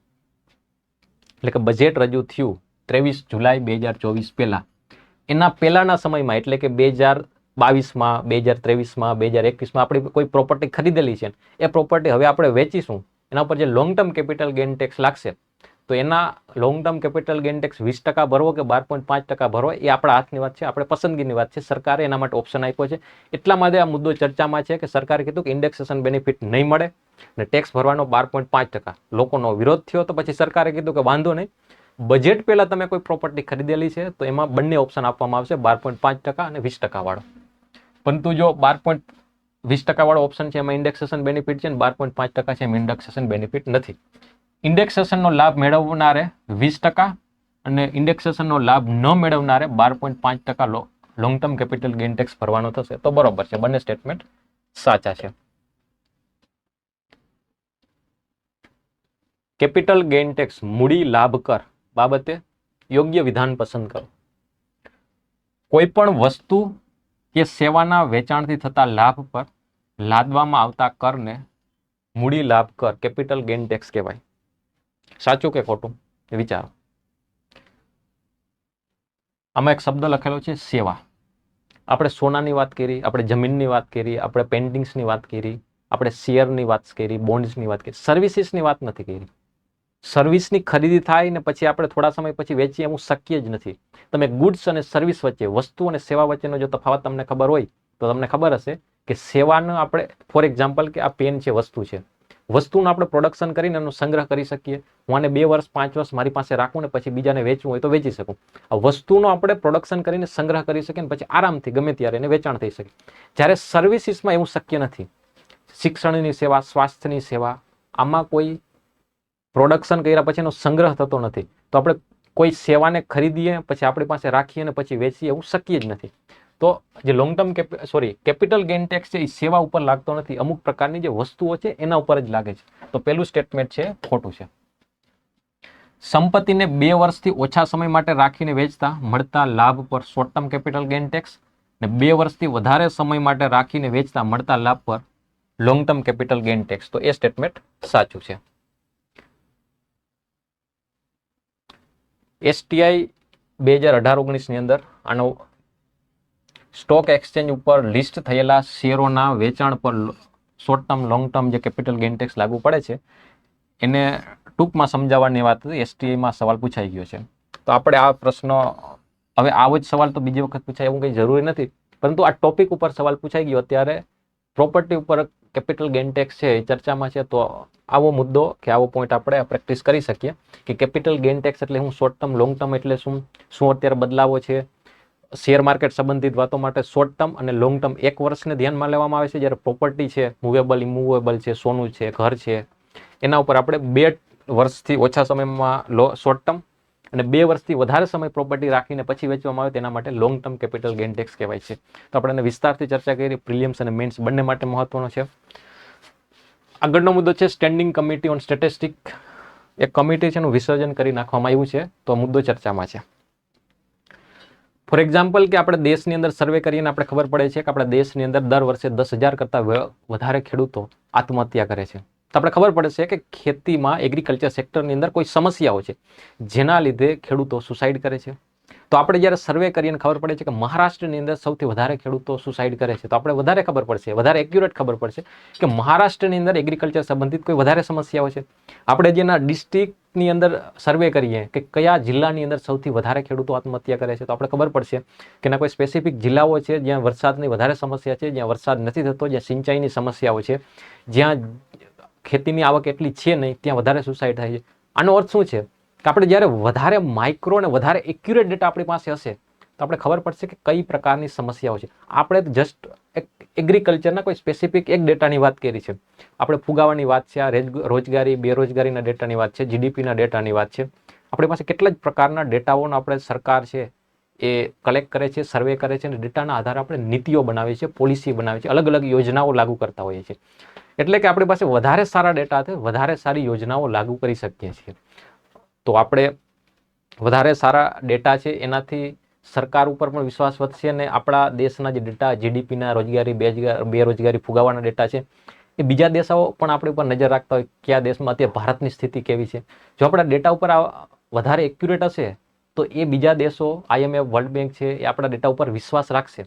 એટલે કે બજેટ રજૂ થયું 23 જુલાઈ 2024 પહેલા, એના પહેલાના સમયમાં, એટલે કે 2022માં, 2023માં, 2021માં આપણે કોઈ પ્રોપર્ટી ખરીદેલી છે, એ પ્રોપર્ટી હવે આપણે વેચીશું, એના ઉપર જે long term capital gain tax લાગશે, તો એના long term capital gain tax 20% ભરવો કે 12.5% ભરવો એ આપણા હાથની વાત છે, આપણે પસંદગીની વાત છે. સરકારે એના માટે ઓપ્શન આપ્યો છે. એટલા માટે આ મુદ્દો ચર્ચામાં છે કે સરકારે કીધું કે ઇન્ડેક્સેશન બેનિફિટ નહીં મળે અને ટેક્સ ભરવાનો 12.5%. લોકોનો વિરોધ થયો તો પછી સરકારે કીધું કે વાંધો નહીં, બજેટ પહેલા તમે કોઈ પ્રોપર્ટી ખરીદેલી છે તો એમાં બંને ઓપ્શન આપવામાં આવશે, 12.5% અને 20% વાળો. પરંતુ જો 12.20% વાળો ઓપ્શન છે એમાં ઇન્ડેક્સેશન બેનિફિટ છે ને 12.5% છે એમાં ઇન્ડેક્સેશન બેનિફિટ નથી. ઇન્ડેક્સેશનનો લાભ મેળવનારે 20% અને ઇન્ડેક્સેશનનો લાભ ન મેળવનારે 12.5% long term capital gain tax ભરવાનો થશે. તો બરોબર છે, બંને સ્ટેટમેન્ટ સાચા છે. કેપિટલ ગેઇન ટેક્સ મૂડી લાભ કર બાબતે યોગ્ય વિધાન પસંદ કરો. કોઈ પણ વસ્તુ કે સેવાના વેચાણથી થતા લાભ પર લાદવામાં આવતા કરને મૂડી લાભ કર, કેપિટલ ગેઇન ટેક્સ કહેવાય. સાચું કે ખોટું વિચારો. આમાં એક શબ્દ લખેલો છે સેવા. આપણે સોનાની વાત કરી, આપણે જમીનની વાત કરી, આપણે પેન્ટિંગ્સની વાત કરી, આપણે શેરની વાત કરી, બોન્ડ્સની વાત કરી, સર્વિસીસની વાત નથી કરી. સર્વિસની ખરીદી થાય ને પછી આપણે થોડા સમય પછી વેચીએ એવું શક્ય જ નથી. તમે ગુડ્સ અને સર્વિસ વચ્ચે, વસ્તુ અને સેવા વચ્ચેનો જો તફાવત તમને ખબર હોય તો તમને ખબર હશે કે સેવાનો આપણે, ફોર એક્ઝામ્પલ કે આ પેન છે, વસ્તુ છે, વસ્તુનું આપણે પ્રોડક્શન કરીને એનો સંગ્રહ કરી શકીએ. હું આને 2 વર્ષ 5 વર્ષ મારી પાસે રાખું ને પછી બીજાને વેચવું હોય તો વેચી શકું. આ વસ્તુનો આપણે પ્રોડક્શન કરીને સંગ્રહ કરી શકીએ ને પછી આરામથી ગમે ત્યારે એને વેચાણ થઈ શકે. જ્યારે સર્વિસીસમાં એવું શક્ય નથી. શિક્ષણની સેવા, સ્વાસ્થ્યની સેવા, આમાં કોઈ પ્રોડક્શન કર્યા પછી એનો સંગ્રહ થતો નથી. તો આપણે કોઈ સેવાને ખરીદીએ પછી આપણી પાસે રાખીએ અને પછી વેચીએ એવું શક્ય જ નથી. તો જે long term capital gain tax છે એ સેવા ઉપર લાગતો નથી, અમુક પ્રકારની જે વસ્તુઓ છે એના ઉપર જ લાગે છે. તો પહેલું સ્ટેટમેન્ટ છે ખોટું છે. સંપત્તિને 2 વર્ષથી ઓછા સમય માટે રાખીને વેચતા મળતા લાભ પર short term capital gain tax અને 2 વર્ષથી વધારે સમય માટે રાખીને વેચતા મળતા લાભ પર long term capital gain tax. તો એ સ્ટેટમેન્ટ સાચું છે. STI 2018-19 ની અંદર આનો સ્ટોક એક્સચેન્જ ઉપર લિસ્ટ થયેલા શેરોના વેચાણ પર શોર્ટ ટર્મ લોંગ ટર્મ જે કેપિટલ ગેઇન ટેક્સ લાગુ પડે છે એને ટૂંકમાં સમજાવવાની વાત હતી. STIમાં સવાલ પૂછાઈ ગયો છે. તો આપણે આ પ્રશ્ન, હવે આવો જ સવાલ તો બીજી વખત પૂછાય એવું કંઈ જરૂરી નથી, પરંતુ આ ટોપિક ઉપર સવાલ પૂછાઈ ગયો ત્યારે પ્રોપર્ટી ઉપર કેપિટલ ગેઇન ટેક્સ છે એ ચર્ચામાં છે. તો આવો મુદ્દો કે આવો પોઈન્ટ આપણે પ્રેક્ટિસ કરી શકીએ કે કેપિટલ ગેઇન ટેક્સ એટલે હું, શોર્ટ ટર્મ લોંગ ટર્મ એટલે શું અત્યારે બદલાવો છે. શેર માર્કેટ સંબંધિત વાતો માટે શોર્ટ ટર્મ અને લોંગ ટર્મ 1 વર્ષને ધ્યાનમાં લેવામાં આવે છે. જ્યારે પ્રોપર્ટી છે, મૂવેબલ, ઇમૂવેબલ છે, સોનું છે, ઘર છે, એના ઉપર આપણે 2 વર્ષથી ઓછા સમયમાં શોર્ટ ટર્મ અને 2 વર્ષથી વધારે સમય પ્રોપર્ટી રાખીને પછી વેચવામાં આવે તેના માટે long term capital gain tax કહેવાય છે. તો આપણે એને વિસ્તારથી ચર્ચા કરી. પ્રિલિમ્સ અને મેન્સ બંને માટે મહત્વનો છે. આગળનો મુદ્દો છે સ્ટેન્ડિંગ કમિટી ઓન સ્ટેટિસ્ટિક. એક કમિટી છે એનું વિસર્જન કરી નાખવામાં આવ્યું છે. તો મુદ્દો ચર્ચામાં છે. ફોર એક્ઝામ્પલ કે આપણે દેશની અંદર સર્વે કરીએ આપણે ખબર પડે છે કે આપણા દેશની અંદર દર વર્ષે 10,000 કરતાં વધારે ખેડૂતો આત્મહત્યા કરે છે. તો આપણે ખબર પડે છે કે ખેતીમાં, એગ્રીકલ્ચર સેક્ટરની અંદર કોઈ સમસ્યાઓ છે જેના લીધે ખેડૂતો સુસાઇડ કરે છે. તો આપણે જ્યારે સર્વે કરીએ ખબર પડે છે કે મહારાષ્ટ્રની અંદર સૌથી વધારે ખેડૂતો સુસાઇડ કરે છે, તો આપણે વધારે ખબર પડશે, વધારે એક્યુરેટ ખબર પડશે કે મહારાષ્ટ્રની અંદર એગ્રીકલ્ચર સંબંધિત કોઈ વધારે સમસ્યાઓ છે. આપણે જેના ડિસ્ટ્રિક્ટની અંદર સર્વે કરીએ કે કયા જિલ્લાની અંદર સૌથી વધારે ખેડૂતો આત્મહત્યા કરે છે, તો આપણે ખબર પડશે કે એના કોઈ સ્પેસિફિક જિલ્લાઓ છે જ્યાં વરસાદની વધારે સમસ્યા છે, જ્યાં વરસાદ નથી થતો, જ્યાં સિંચાઈની સમસ્યાઓ છે, જ્યાં ખેતીની આવક એટલી છે નહીં, ત્યાં વધારે સુસાઇડ થાય છે. આનો અર્થ શું છે કે આપણે જ્યારે વધારે માઇક્રો અને વધારે એક્યુરેટ ડેટા આપણી પાસે હશે તો આપણે ખબર પડશે કે કઈ પ્રકારની સમસ્યાઓ છે. આપણે જસ્ટ એગ્રીકલ્ચરના કોઈ સ્પેસિફિક એક ડેટાની વાત કરી છે, આપણે ફુગાવાની વાત છે, આ રોજગારી બેરોજગારીના ડેટાની વાત છે, જીડીપીના ડેટાની વાત છે. આપણી પાસે કેટલા જ પ્રકારના ડેટાઓનો આપણે સરકાર છે એ કલેક્ટ કરે છે, સર્વે કરે છે અને ડેટાના આધારે આપણે નીતિઓ બનાવીએ છીએ, પોલિસી બનાવીએ છીએ, અલગ અલગ યોજનાઓ લાગુ કરતા હોઈએ છીએ. એટલે કે આપણી પાસે વધારે સારા ડેટા છે, વધારે સારી યોજનાઓ લાગુ કરી શકીએ છીએ. તો આપણે વધારે સારા ડેટા છે એનાથી સરકાર ઉપર પણ વિશ્વાસ વધશે અને આપણા દેશના જે ડેટા જીડીપીના, રોજગારી, બેરોજગારી, ફુગાવાના ડેટા છે એ બીજા દેશો પણ આપણી ઉપર નજર રાખતા હોય કયા દેશમાં અત્યારે ભારતની સ્થિતિ કેવી છે. જો આપણા ડેટા ઉપર વધારે એક્યુરેટ હશે તો એ બીજા દેશો, IMF, વર્લ્ડ બેંક છે એ આપણા ડેટા ઉપર વિશ્વાસ રાખશે.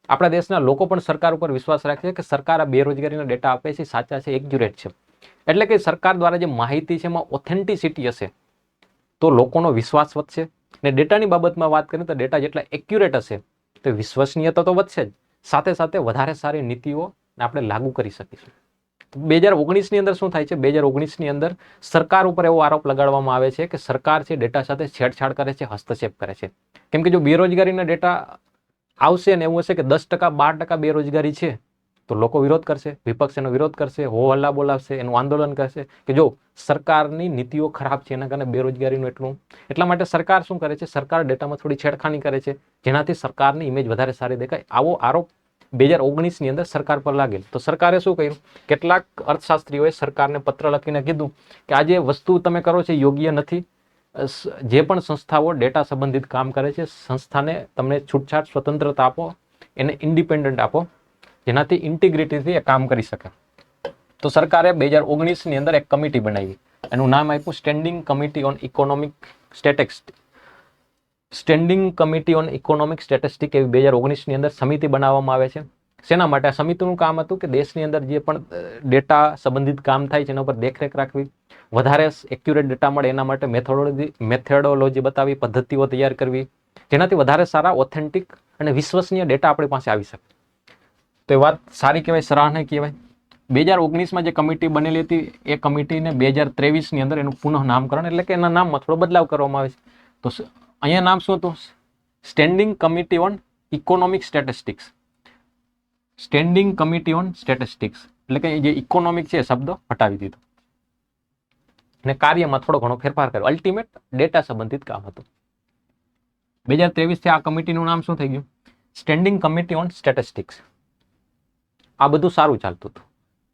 આપણા દેશના લોકો પણ સરકાર ઉપર વિશ્વાસ રાખશે કે સરકાર આ બેરોજગારીના ડેટા આપે છે, સાચા છે, એક્યુરેટ છે. એટલે કે સરકાર દ્વારા જે માહિતી છે એમાં ઓથેન્ટિસિટી હશે તો લોકોનો વિશ્વાસ વધશે. ને ડેટાની બાબતમાં વાત કરીએ તો ડેટા જેટલા એક્યુરેટ હશે તો વિશ્વસનીયતા તો વધશે જ, સાથે સાથે વધારે સારી નીતિઓ આપણે લાગુ કરી શકીશું. 2019ની અંદર શું થાય છે? 2019ની અંદર સરકાર ઉપર એવો આરોપ લગાડવામાં આવે છે કે સરકાર છે ડેટા સાથે છેડછાડ કરે છે, હસ્તક્ષેપ કરે છે. કેમ કે જો બેરોજગારીના ડેટા આવશે ને એવું હશે કે 10%, 12% બેરોજગારી છે તો લોકો વિરોધ કરશે, વિપક્ષ એનો વિરોધ કરશે, હો હલ્લા બોલાવશે, એનું આંદોલન કરશે કે જો સરકારની નીતિઓ ખરાબ છે એના કારણે બેરોજગારીનું એટલું. એટલા માટે સરકાર શું કરે છે? સરકાર ડેટામાં થોડી છેડખાની કરે છે જેનાથી સરકારની ઇમેજ વધારે સારી દેખાય. આવો આરોપ 2019ની અંદર સરકાર પર લાગેલ. તો સરકારે શું કર્યું? કેટલાક અર્થશાસ્ત્રીઓએ સરકારને પત્ર લખીને કીધું કે આ જે વસ્તુ તમે કરો છો યોગ્ય નથી. જે પણ સંસ્થાઓ ડેટા સંબંધિત કામ કરે છે સંસ્થાને તમને છૂટછાટ, સ્વતંત્રતા આપો, એને ઇન્ડિપેન્ડન્ટ આપો જેનાથી ઇન્ટિગ્રિટીથી એ કામ કરી શકે. તો સરકારે 2019ની અંદર એક કમિટી બનાવી, એનું નામ આપ્યું standing committee on economic statistics. Standing committee on economic statistics એવી 2019ની અંદર સમિતિ બનાવવામાં આવે છે. શેના માટે? આ સમિતિનું કામ હતું કે દેશની અંદર જે પણ ડેટા સંબંધિત કામ થાય છે એના ઉપર દેખરેખ રાખવી, વધારે એક્યુરેટ ડેટા મળે એના માટે મેથોડોલોજી બતાવી, પદ્ધતિઓ તૈયાર કરવી જેનાથી વધારે સારા, ઓથેન્ટિક અને વિશ્વસનીય ડેટા આપણી પાસે આવી શકે. તો એ વાત સારી કહેવાય, સરાહનીય કહેવાય. 2019માં જે કમિટી બનેલી હતી એ કમિટીને 2023ની અંદર એનું પુનઃ નામકરણ એટલે કે એના નામમાં થોડો બદલાવ કરવામાં આવે છે. તો અહીંયા નામ શું હતું? Standing committee on economic statistics. Standing committee on statistics એટલે કે જે ઇકોનોમિક છે એ શબ્દ હટાવી દીધો અને કાર્યમાં થોડો ઘણો ફેરફાર કર્યો. અલ્ટિમેટ ડેટા સંબંધિત કામ હતું. 2023થી આ કમિટીનું નામ શું થઈ ગયું? Standing committee on statistics. આ બધું સારું ચાલતું હતું.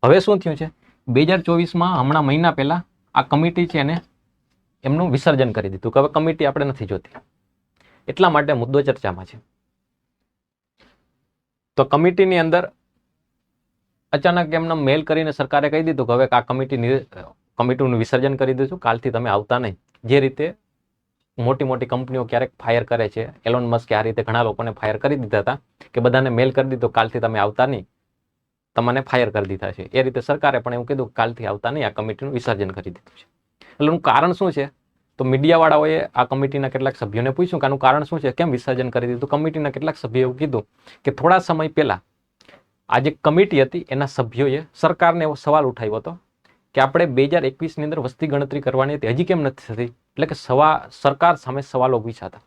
હવે શું થયું છે? 2024માં હમણાં મહિના પહેલા આ કમિટી છે એને એમનું વિસર્જન કરી દીધું કે હવે કમિટી આપણે નથી જોતી. એટલા માટે મુદ્દો ચર્ચામાં છે. તો કમિટીની અંદર અચાનક એમને મેલ કરીને સરકારે કહી દીધું કે હવે આ કમિટીનું વિસર્જન કરી દીધું, કાલથી તમે આવતા નહીં. જે રીતે મોટી મોટી કંપનીઓ ક્યારેક ફાયર કરે છે, એલોન મસ્કે આ રીતે ઘણા લોકોને ફાયર કરી દીધા હતા કે બધાને મેલ કરી દીધો કાલથી તમે આવતા નહીં, તમને ફાયર કરી દીધા છે. એ રીતે સરકારે પણ એવું કીધું કાલથી આવતા નહીં, આ કમિટીનું વિસર્જન કરી દીધું છે. એટલે એનું કારણ શું છે? તો મીડિયાવાળાઓએ આ કમિટીના કેટલાક સભ્યોને પૂછ્યું કે આનું કારણ શું છે, કેમ વિસર્જન કરી દીધું? કમિટીના કેટલાક સભ્યોએ એવું કીધું કે થોડા સમય પહેલા આ જે કમિટી હતી એના સભ્યોએ સરકારને એવો સવાલ ઉઠાવ્યો હતો કે આપણે 2021ની અંદર વસ્તી ગણતરી કરવાની હતી, હજી કેમ નથી થતી? એટલે કે સરકાર સામે સવાલો પૂછ્યા હતા.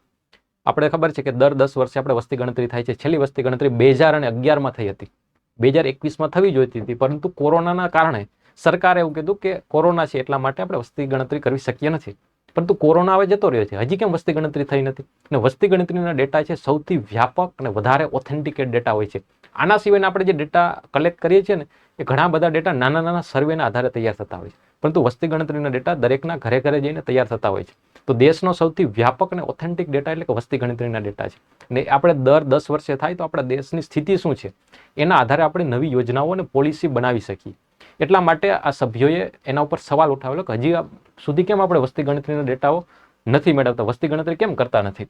આપણે ખબર છે કે દર 10 વર્ષે આપણે વસ્તી ગણતરી થાય છે. છેલ્લી વસ્તી ગણતરી 2011માં થઈ હતી, 2021માં થવી જોઈતી હતી, પરંતુ કોરોનાના કારણે સરકારે એવું કીધું કે કોરોના છે એટલા માટે આપણે વસ્તી ગણતરી કરી શકીએ નથી. પરંતુ કોરોના હવે જતો રહ્યો છે, હજી કેમ વસ્તી ગણતરી થઈ નથી? અને વસ્તી ગણતરીના ડેટા છે સૌથી વ્યાપક અને વધારે ઓથેન્ટિકેટ ડેટા હોય છે. આના સિવાયના આપણે જે ડેટા કલેક્ટ કરીએ છીએ ને એ ઘણા બધા ડેટા નાના નાના સર્વેના આધારે તૈયાર થતા હોય છે, પરંતુ વસ્તી ગણતરીના ડેટા દરેકના ઘરે ઘરે જઈને તૈયાર થતા હોય છે. તો દેશનો સૌથી વ્યાપક અને ઓથેન્ટિક ડેટા એટલે કે વસ્તી ગણતરીના ડેટા છે. ને આપણે દર 10 વર્ષે થાય તો આપણા દેશની સ્થિતિ શું છે એના આધારે આપણે નવી યોજનાઓ અને પોલિસી બનાવી શકીએ. એટલા માટે આ સભ્યોએ એના ઉપર સવાલ ઉઠાવેલો કે હજી સુધી કેમ આપણે વસ્તી ગણતરીના ડેટાઓ નથી મેળવતા, વસ્તી ગણતરી કેમ કરતા નથી?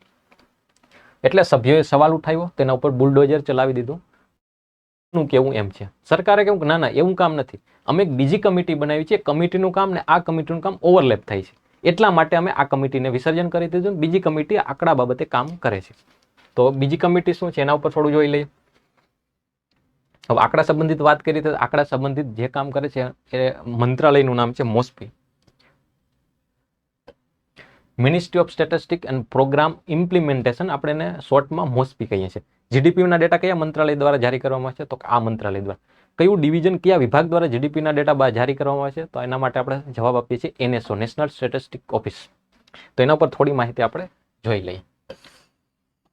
એટલે સભ્યોએ સવાલ ઉઠાવ્યો, તેના ઉપર બુલડોઝર ચલાવી દીધું. નું કેવું એમ છે, સરકારે કેવું ના ના એવું કામ નથી, અમે એક બીજી કમિટી બનાવી છે, કમિટીનું કામ ને આ કમિટીનું કામ ઓવરલેપ થાય છે, એટલા માટે અમે આ કમિટીને વિસર્જન કરી દીધું, બીજી કમિટી આંકડા બાબતે કામ કરે છે. તો બીજી કમિટી શું છે એના ઉપર થોડું જોઈ લઈએ. હવે આંકડા સંબંધિત વાત કરી તો આંકડા સંબંધિત જે કામ કરે છે એ મંત્રાલયનું નામ છે MoSPI, Ministry of Statistic and Programme Implementation, આપણે એને શોર્ટમાં મોસ્પી કહીએ છીએ. જીડીપીના ડેટા કયા મંત્રાલય દ્વારા જારી કરવામાં આવે છે? તો આ મંત્રાલય દ્વારા. કયું ડિવિઝન કયા વિભાગ દ્વારા જીડીપીના ડેટા જારી કરવામાં આવે છે? તો એના માટે આપણે જવાબ આપીએ છીએ એનએસઓ, નેશનલ સ્ટેટિસ્ટિક ઓફિસ. તો એના પર થોડી માહિતી આપણે જોઈ લઈએ.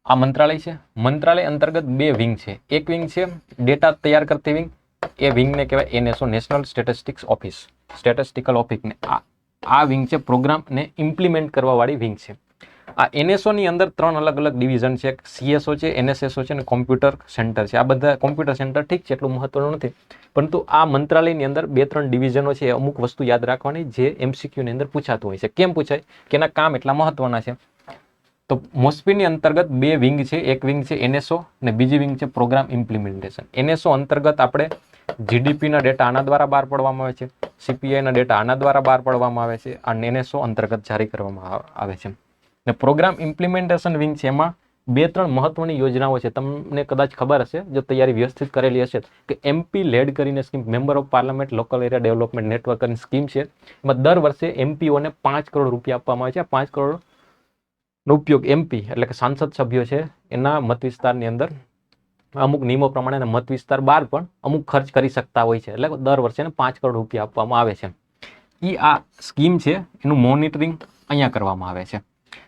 આ મંત્રાલય છે. મંત્રાલય અંતર્ગત બે વિંગ છે. એક વિંગ છે ડેટા તૈયાર કરતી વિંગ, એ વિંગને કહેવાય એનએસઓ, નેશનલ સ્ટેટિસ્ટિક્સ ઓફિસ, સ્ટેટિસ્ટિકલ ઓફિસને. આ વિંગ છે પ્રોગ્રામને ઇમ્પ્લિમેન્ટ કરવા વાળી વિંગ છે. આ એનએસઓ ની અંદર 3 અલગ અલગ ડિવિઝન છે, સીએસઓ છે, એનએસએસઓ છે અને કોમ્પ્યુટર સેન્ટર છે. આ બધા કોમ્પ્યુટર સેન્ટર ઠીક છે, એટલું મહત્વનું નથી, પરંતુ આ મંત્રાલયની અંદર 2-3 ડિવિઝનો છે. અમુક વસ્તુ યાદ રાખવાની જે એમસીક્યુ ની અંદર પૂછાતું હોય છે. કેમ પૂછાય? કે એના કામ એટલા મહત્વના છે. તો મોસ્પીની અંતર્ગત બે વિંગ છે. એક વિંગ છે એનએસઓ અને બીજી વિંગ છે પ્રોગ્રામ ઇમ્પ્લિમેન્ટેશન. એનએસઓ અંતર્ગત આપણે જીડીપીના ડેટા આના દ્વારા બહાર પાડવામાં આવે છે, સીપીઆઈના ડેટા આના દ્વારા બહાર પાડવામાં આવે છે, આ એનએસઓ અંતર્ગત જારી કરવામાં આવે છે. ને પ્રોગ્રામ ઇમ્પ્લિમેન્ટેશન વિંગ છે, એમાં 2-3 મહત્વની યોજનાઓ છે. તમને કદાચ ખબર હશે જો તૈયારી વ્યવસ્થિત કરેલી હશે કે એમપી લેડ કરીને scheme, member of parliament local area development network ની સ્કીમ છે. એમાં દર વર્ષે એમપીઓને 5 કરોડ રૂપિયા આપવામાં આવે છે. 5 કરોડ નો ઉપયોગ એમપી એટલે કે સાંસદ સભ્યો છે એના મત વિસ્તારની અંદર અમુક નિયમો પ્રમાણે મત વિસ્તાર બહાર પણ અમુક ખર્ચ કરી શકતા હોય છે. એટલે દર વર્ષે 5 કરોડ રૂપિયા આપવામાં આવે છે. આ સ્કીમ છે એનું મોનિટરિંગ અહીંયા કરવામાં આવે છે.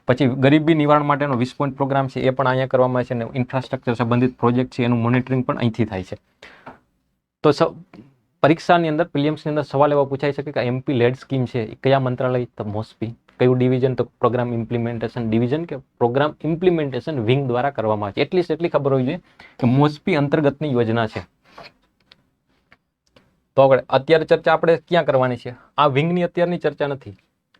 પછી ગરીબી નિવારણ માટેનો 20 પોઈન્ટ પ્રોગ્રામ છે એ પણ અહીંયા કરવામાં આવે છે, અને ઇન્ફ્રાસ્ટ્રક્ચર સંબંધિત પ્રોજેક્ટ છે એનું મોનિટરિંગ પણ અહીંથી થાય છે. તો પરીક્ષાની અંદર પ્રિલિમ્સની અંદર સવાલ એવો પૂછાઈ શકે કે એમપી લેડ સ્કીમ છે એ કયા મંત્રાલય? તો મોસ્પી. કયું ડિવિઝન? તો પ્રોગ્રામ ઇમ્પ્લિમેન્ટેશન ડિવિઝન કે પ્રોગ્રામ ઇમ્પ્લિમેન્ટેશન વિંગ દ્વારા કરવામાં આવે છે. એટલી ખબર હોવી જોઈએ કે મોસ્પી અંતર્ગતની યોજના છે. તો આગળ અત્યારે ચર્ચા આપણે ક્યાં કરવાની છે? આ વિંગની અત્યારની ચર્ચા નથી.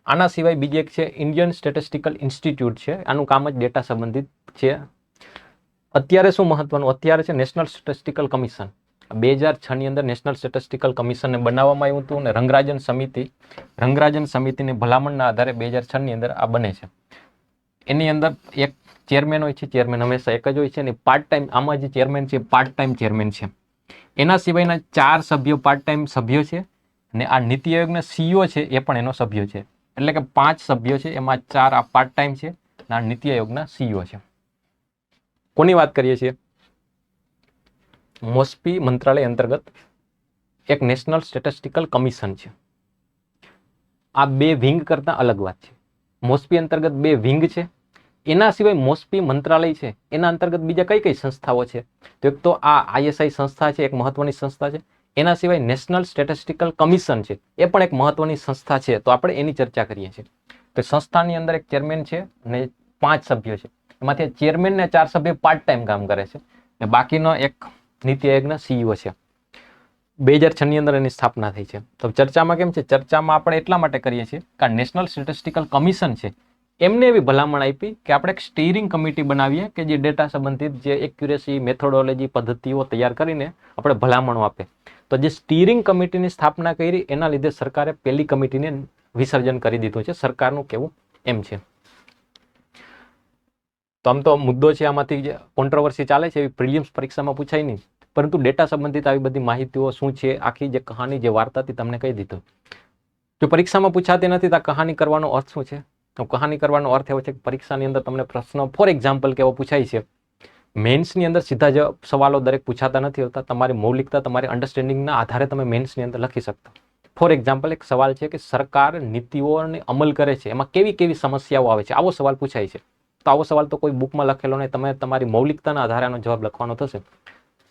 આના સિવાય બીજી એક છે ઇન્ડિયન સ્ટેટિસ્ટિકલ ઇન્સ્ટિટ્યૂટ છે. આનું કામ જ ડેટા સંબંધિત છે. અત્યારે શું મહત્વનું? અત્યારે છે નેશનલ સ્ટેટિસ્ટિકલ કમિશન. 2006 ની અંદર નેશનલ સ્ટેટિસ્ટિકલ કમિશનને બનાવવામાં આવ્યું હતું અને રંગરાજન સમિતિની ભલામણના આધારે 2006 ની અંદર આ બને છે. એની અંદર એક ચેરમેન હોય છે. ચેરમેન હંમેશા એક જ હોય છે અને પાર્ટ ટાઈમ, આમાં જે ચેરમેન છે પાર્ટ ટાઈમ ચેરમેન છે. એના સિવાયના 4 સભ્યો પાર્ટ ટાઈમ સભ્યો છે અને આ નીતિ આયોગના સીઈઓ છે એ પણ એનો સભ્યો છે. એટલે કે 5 સભ્યો છે, એમાં 4 આ પાર્ટ ટાઈમ છે અને આ નીતિ આયોગના સીઈઓ છે. કોની વાત કરીએ છીએ? મોસ્પી મંત્રાલય અંતર્ગત એક નેશનલ સ્ટેટિસ્ટિકલ કમિશન છે. આ બે વિંગ કરતા અલગ વાત છે. મોસ્પી અંતર્ગત બે વિંગ છે. એના સિવાય મોસ્પી મંત્રાલય છે એના અંતર્ગત બીજા કઈ સંસ્થાઓ છે? તો એક તો આ આઈએસઆઈ સંસ્થા છે, એક મહત્વની સંસ્થા છે. એના સિવાય નેશનલ સ્ટેટિસ્ટિકલ કમિશન છે, એ પણ એક મહત્વની સંસ્થા છે. તો આપણે એની ચર્ચા કરીએ છીએ. તો સંસ્થાની અંદર એક ચેરમેન છે અને 5 સભ્યો છે. એમાંથી ચેરમેન ને 4 સભ્યો પાર્ટ ટાઈમ કામ કરે છે અને બાકીનો એક નીતિ આયોગના સીઈઓ છે. 2006 ની અંદર એની સ્થાપના થઈ છે. તો ચર્ચામાં કેમ છે? ચર્ચામાં આપણે એટલા માટે કરીએ છીએ કે નેશનલ સ્ટેટિસ્ટિકલ કમિશન છે એમને એવી ભલામણ આપી કે આપણે એક સ્ટીરિંગ કમિટી બનાવીએ કે જે ડેટા સંબંધિત જે એક્યુરેસી મેથોડોલોજી પદ્ધતિઓ તૈયાર કરીને આપણે ભલામણો આપે. તો જે સ્ટીરિંગ કમિટીની સ્થાપના કરી એના લીધે સરકારે પહેલી કમિટીને વિસર્જન કરી દીધું છે. સરકારનું કેવું એમ છે. તો આમ તો મુદ્દો છે, આમાંથી કોન્ટ્રોવર્સી ચાલે છે, એવી પ્રિલિમ્સ પરીક્ષામાં પૂછાય નહીં, પરંતુ ડેટા સંબંધિત આવી બધી માહિતીઓ શું છે, આખી જે કહાની જે વાર્તા હતી તમને કહી દીધું. જો પરીક્ષામાં પૂછાતી નથી તો આ કહાની કરવાનો અર્થ શું છે? તો કહાની કરવાનો અર્થ એવો છે કે પરીક્ષાની અંદર તમને પ્રશ્ન ફોર એક્ઝામ્પલ કેવો પૂછાય છે. મેન્સની અંદર સીધા જ સવાલો દરેક પૂછાતા નથી હોતા. તમારી મૌલિકતા, તમારી અન્ડરસ્ટેન્ડિંગના આધારે તમે મેન્સની અંદર લખી શકતા. ફોર એક્ઝામ્પલ એક સવાલ છે કે સરકાર નીતિઓને અમલ કરે છે એમાં કેવી કેવી સમસ્યાઓ આવે છે, આવો સવાલ પૂછાય છે. તો આવો સવાલ તો કોઈ બુકમાં લખેલો નહીં, તમે તમારી મૌલિકતાના આધારે આનો જવાબ લખવાનો થશે.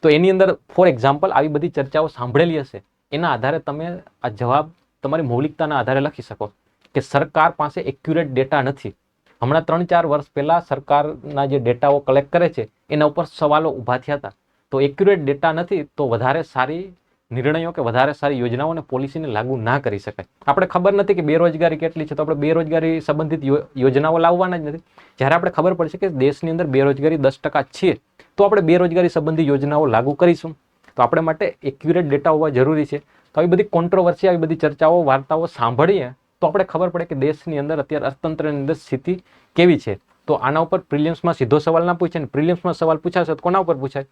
તો એની અંદર ફોર એક્ઝામ્પલ આવી બધી ચર્ચાઓ સાંભળેલી હશે, એના આધારે તમે આ જવાબ તમારી મૌલિકતાના આધારે લખી શકો કે સરકાર પાસે એક્યુરેટ ડેટા નથી. હમણાં 3-4 વર્ષ પહેલા સરકારના જે ડેટાઓ કલેક્ટ કરે છે એના ઉપર સવાલો ઊભા થયા હતા. તો એક્યુરેટ ડેટા નથી તો વધારે સારી નિર્ણયો કે વધારે સારી યોજનાઓ અને પોલિસીને લાગુ ના કરી શકાય. આપણે ખબર નથી કે બેરોજગારી કેટલી છે, તો આપણે બેરોજગારી સંબંધિત યોજનાઓ લાવવાના જ નથી. જ્યારે આપણે ખબર પડશે કે દેશની અંદર બેરોજગારી 10% છે, તો આપણે બેરોજગારી સંબંધી યોજનાઓ લાગુ કરીશું. તો આપણે માટે એક્યુરેટ ડેટા હોવા જરૂરી છે. તો આવી બધી કોન્ટ્રોવર્સી, આવી બધી ચર્ચાઓ, વાર્તાઓ સાંભળીએ તો આપણે ખબર પડે કે દેશની અંદર અત્યારે અર્થતંત્રની અંદર સ્થિતિ કેવી છે. તો આના ઉપર પ્રિલિમ્સમાં સીધો સવાલ ના પૂછે ને પ્રિલિમ્સમાં સવાલ પૂછાશે તો કોના ઉપર પૂછાય?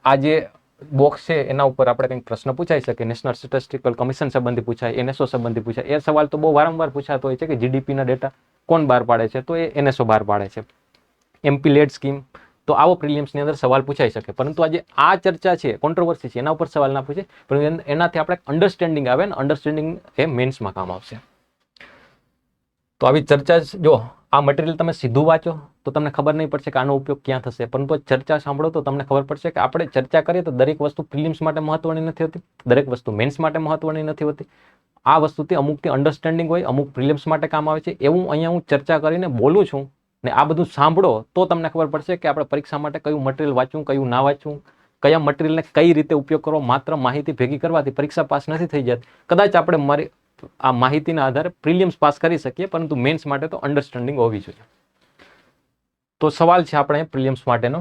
આ જે બોક્સ છે એના ઉપર આપણે કંઈક પ્રશ્ન પૂછાઈ શકે. નેશનલ સ્ટેટિસ્ટિકલ કમિશન સંબંધી પૂછાય, એનએસઓ સંબંધી પૂછાય. એ સવાલ તો બહુ વારંવાર પૂછાતો હોય છે કે જીડીપીના ડેટા કોણ બહાર પાડે છે? તો એ એનએસઓ બહાર પાડે છે. એમપી લેડ સ્કીમ, તો આવો પ્રિલિમ્સની અંદર સવાલ પૂછાઈ શકે. પરંતુ આજે આ ચર્ચા છે, કોન્ટ્રોવર્સી છે, એના ઉપર સવાલ ના પૂછે, પરંતુ એનાથી આપણે અન્ડરસ્ટેન્ડિંગ આવે ને અન્ડરસ્ટેન્ડિંગ એ મેન્સમાં કામ આવશે. તો આવી ચર્ચા, જો આ મટીરિયલ તમે સીધું વાંચો તો તમને ખબર નહીં પડશે કે આનો ઉપયોગ ક્યાં થશે, પરંતુ ચર્ચા સાંભળો તો તમને ખબર પડશે કે આપણે ચર્ચા કરીએ તો દરેક વસ્તુ પ્રિલિમ્સ માટે મહત્વની નથી હોતી, દરેક વસ્તુ મેન્સ માટે મહત્વની નથી હોતી. આ વસ્તુથી અમુકથી અન્ડરસ્ટેન્ડિંગ હોય, અમુક પ્રિલિમ્સ માટે કામ આવે છે. એવું અહીંયા હું ચર્ચા કરીને બોલું છું ને આ બધું સાંભળો તો તમને ખબર પડશે કે આપણે પરીક્ષા માટે કયું મટીરિયલ વાંચવું, કયું ના વાંચવું, કયા મટીરિયલને કઈ રીતે ઉપયોગ કરવો. માત્ર માહિતી ભેગી કરવાથી પરીક્ષા પાસ નથી થઈ જતી. કદાચ આપણે આ માહિતીના આધારે પ્રિલિમ્સ પાસ કરી શકીએ, પરંતુ મેન્સ માટે તો અન્ડરસ્ટેન્ડિંગ હોવી જોઈએ. તો સવાલ છે આપણે પ્રિલિમ્સ માટેનો,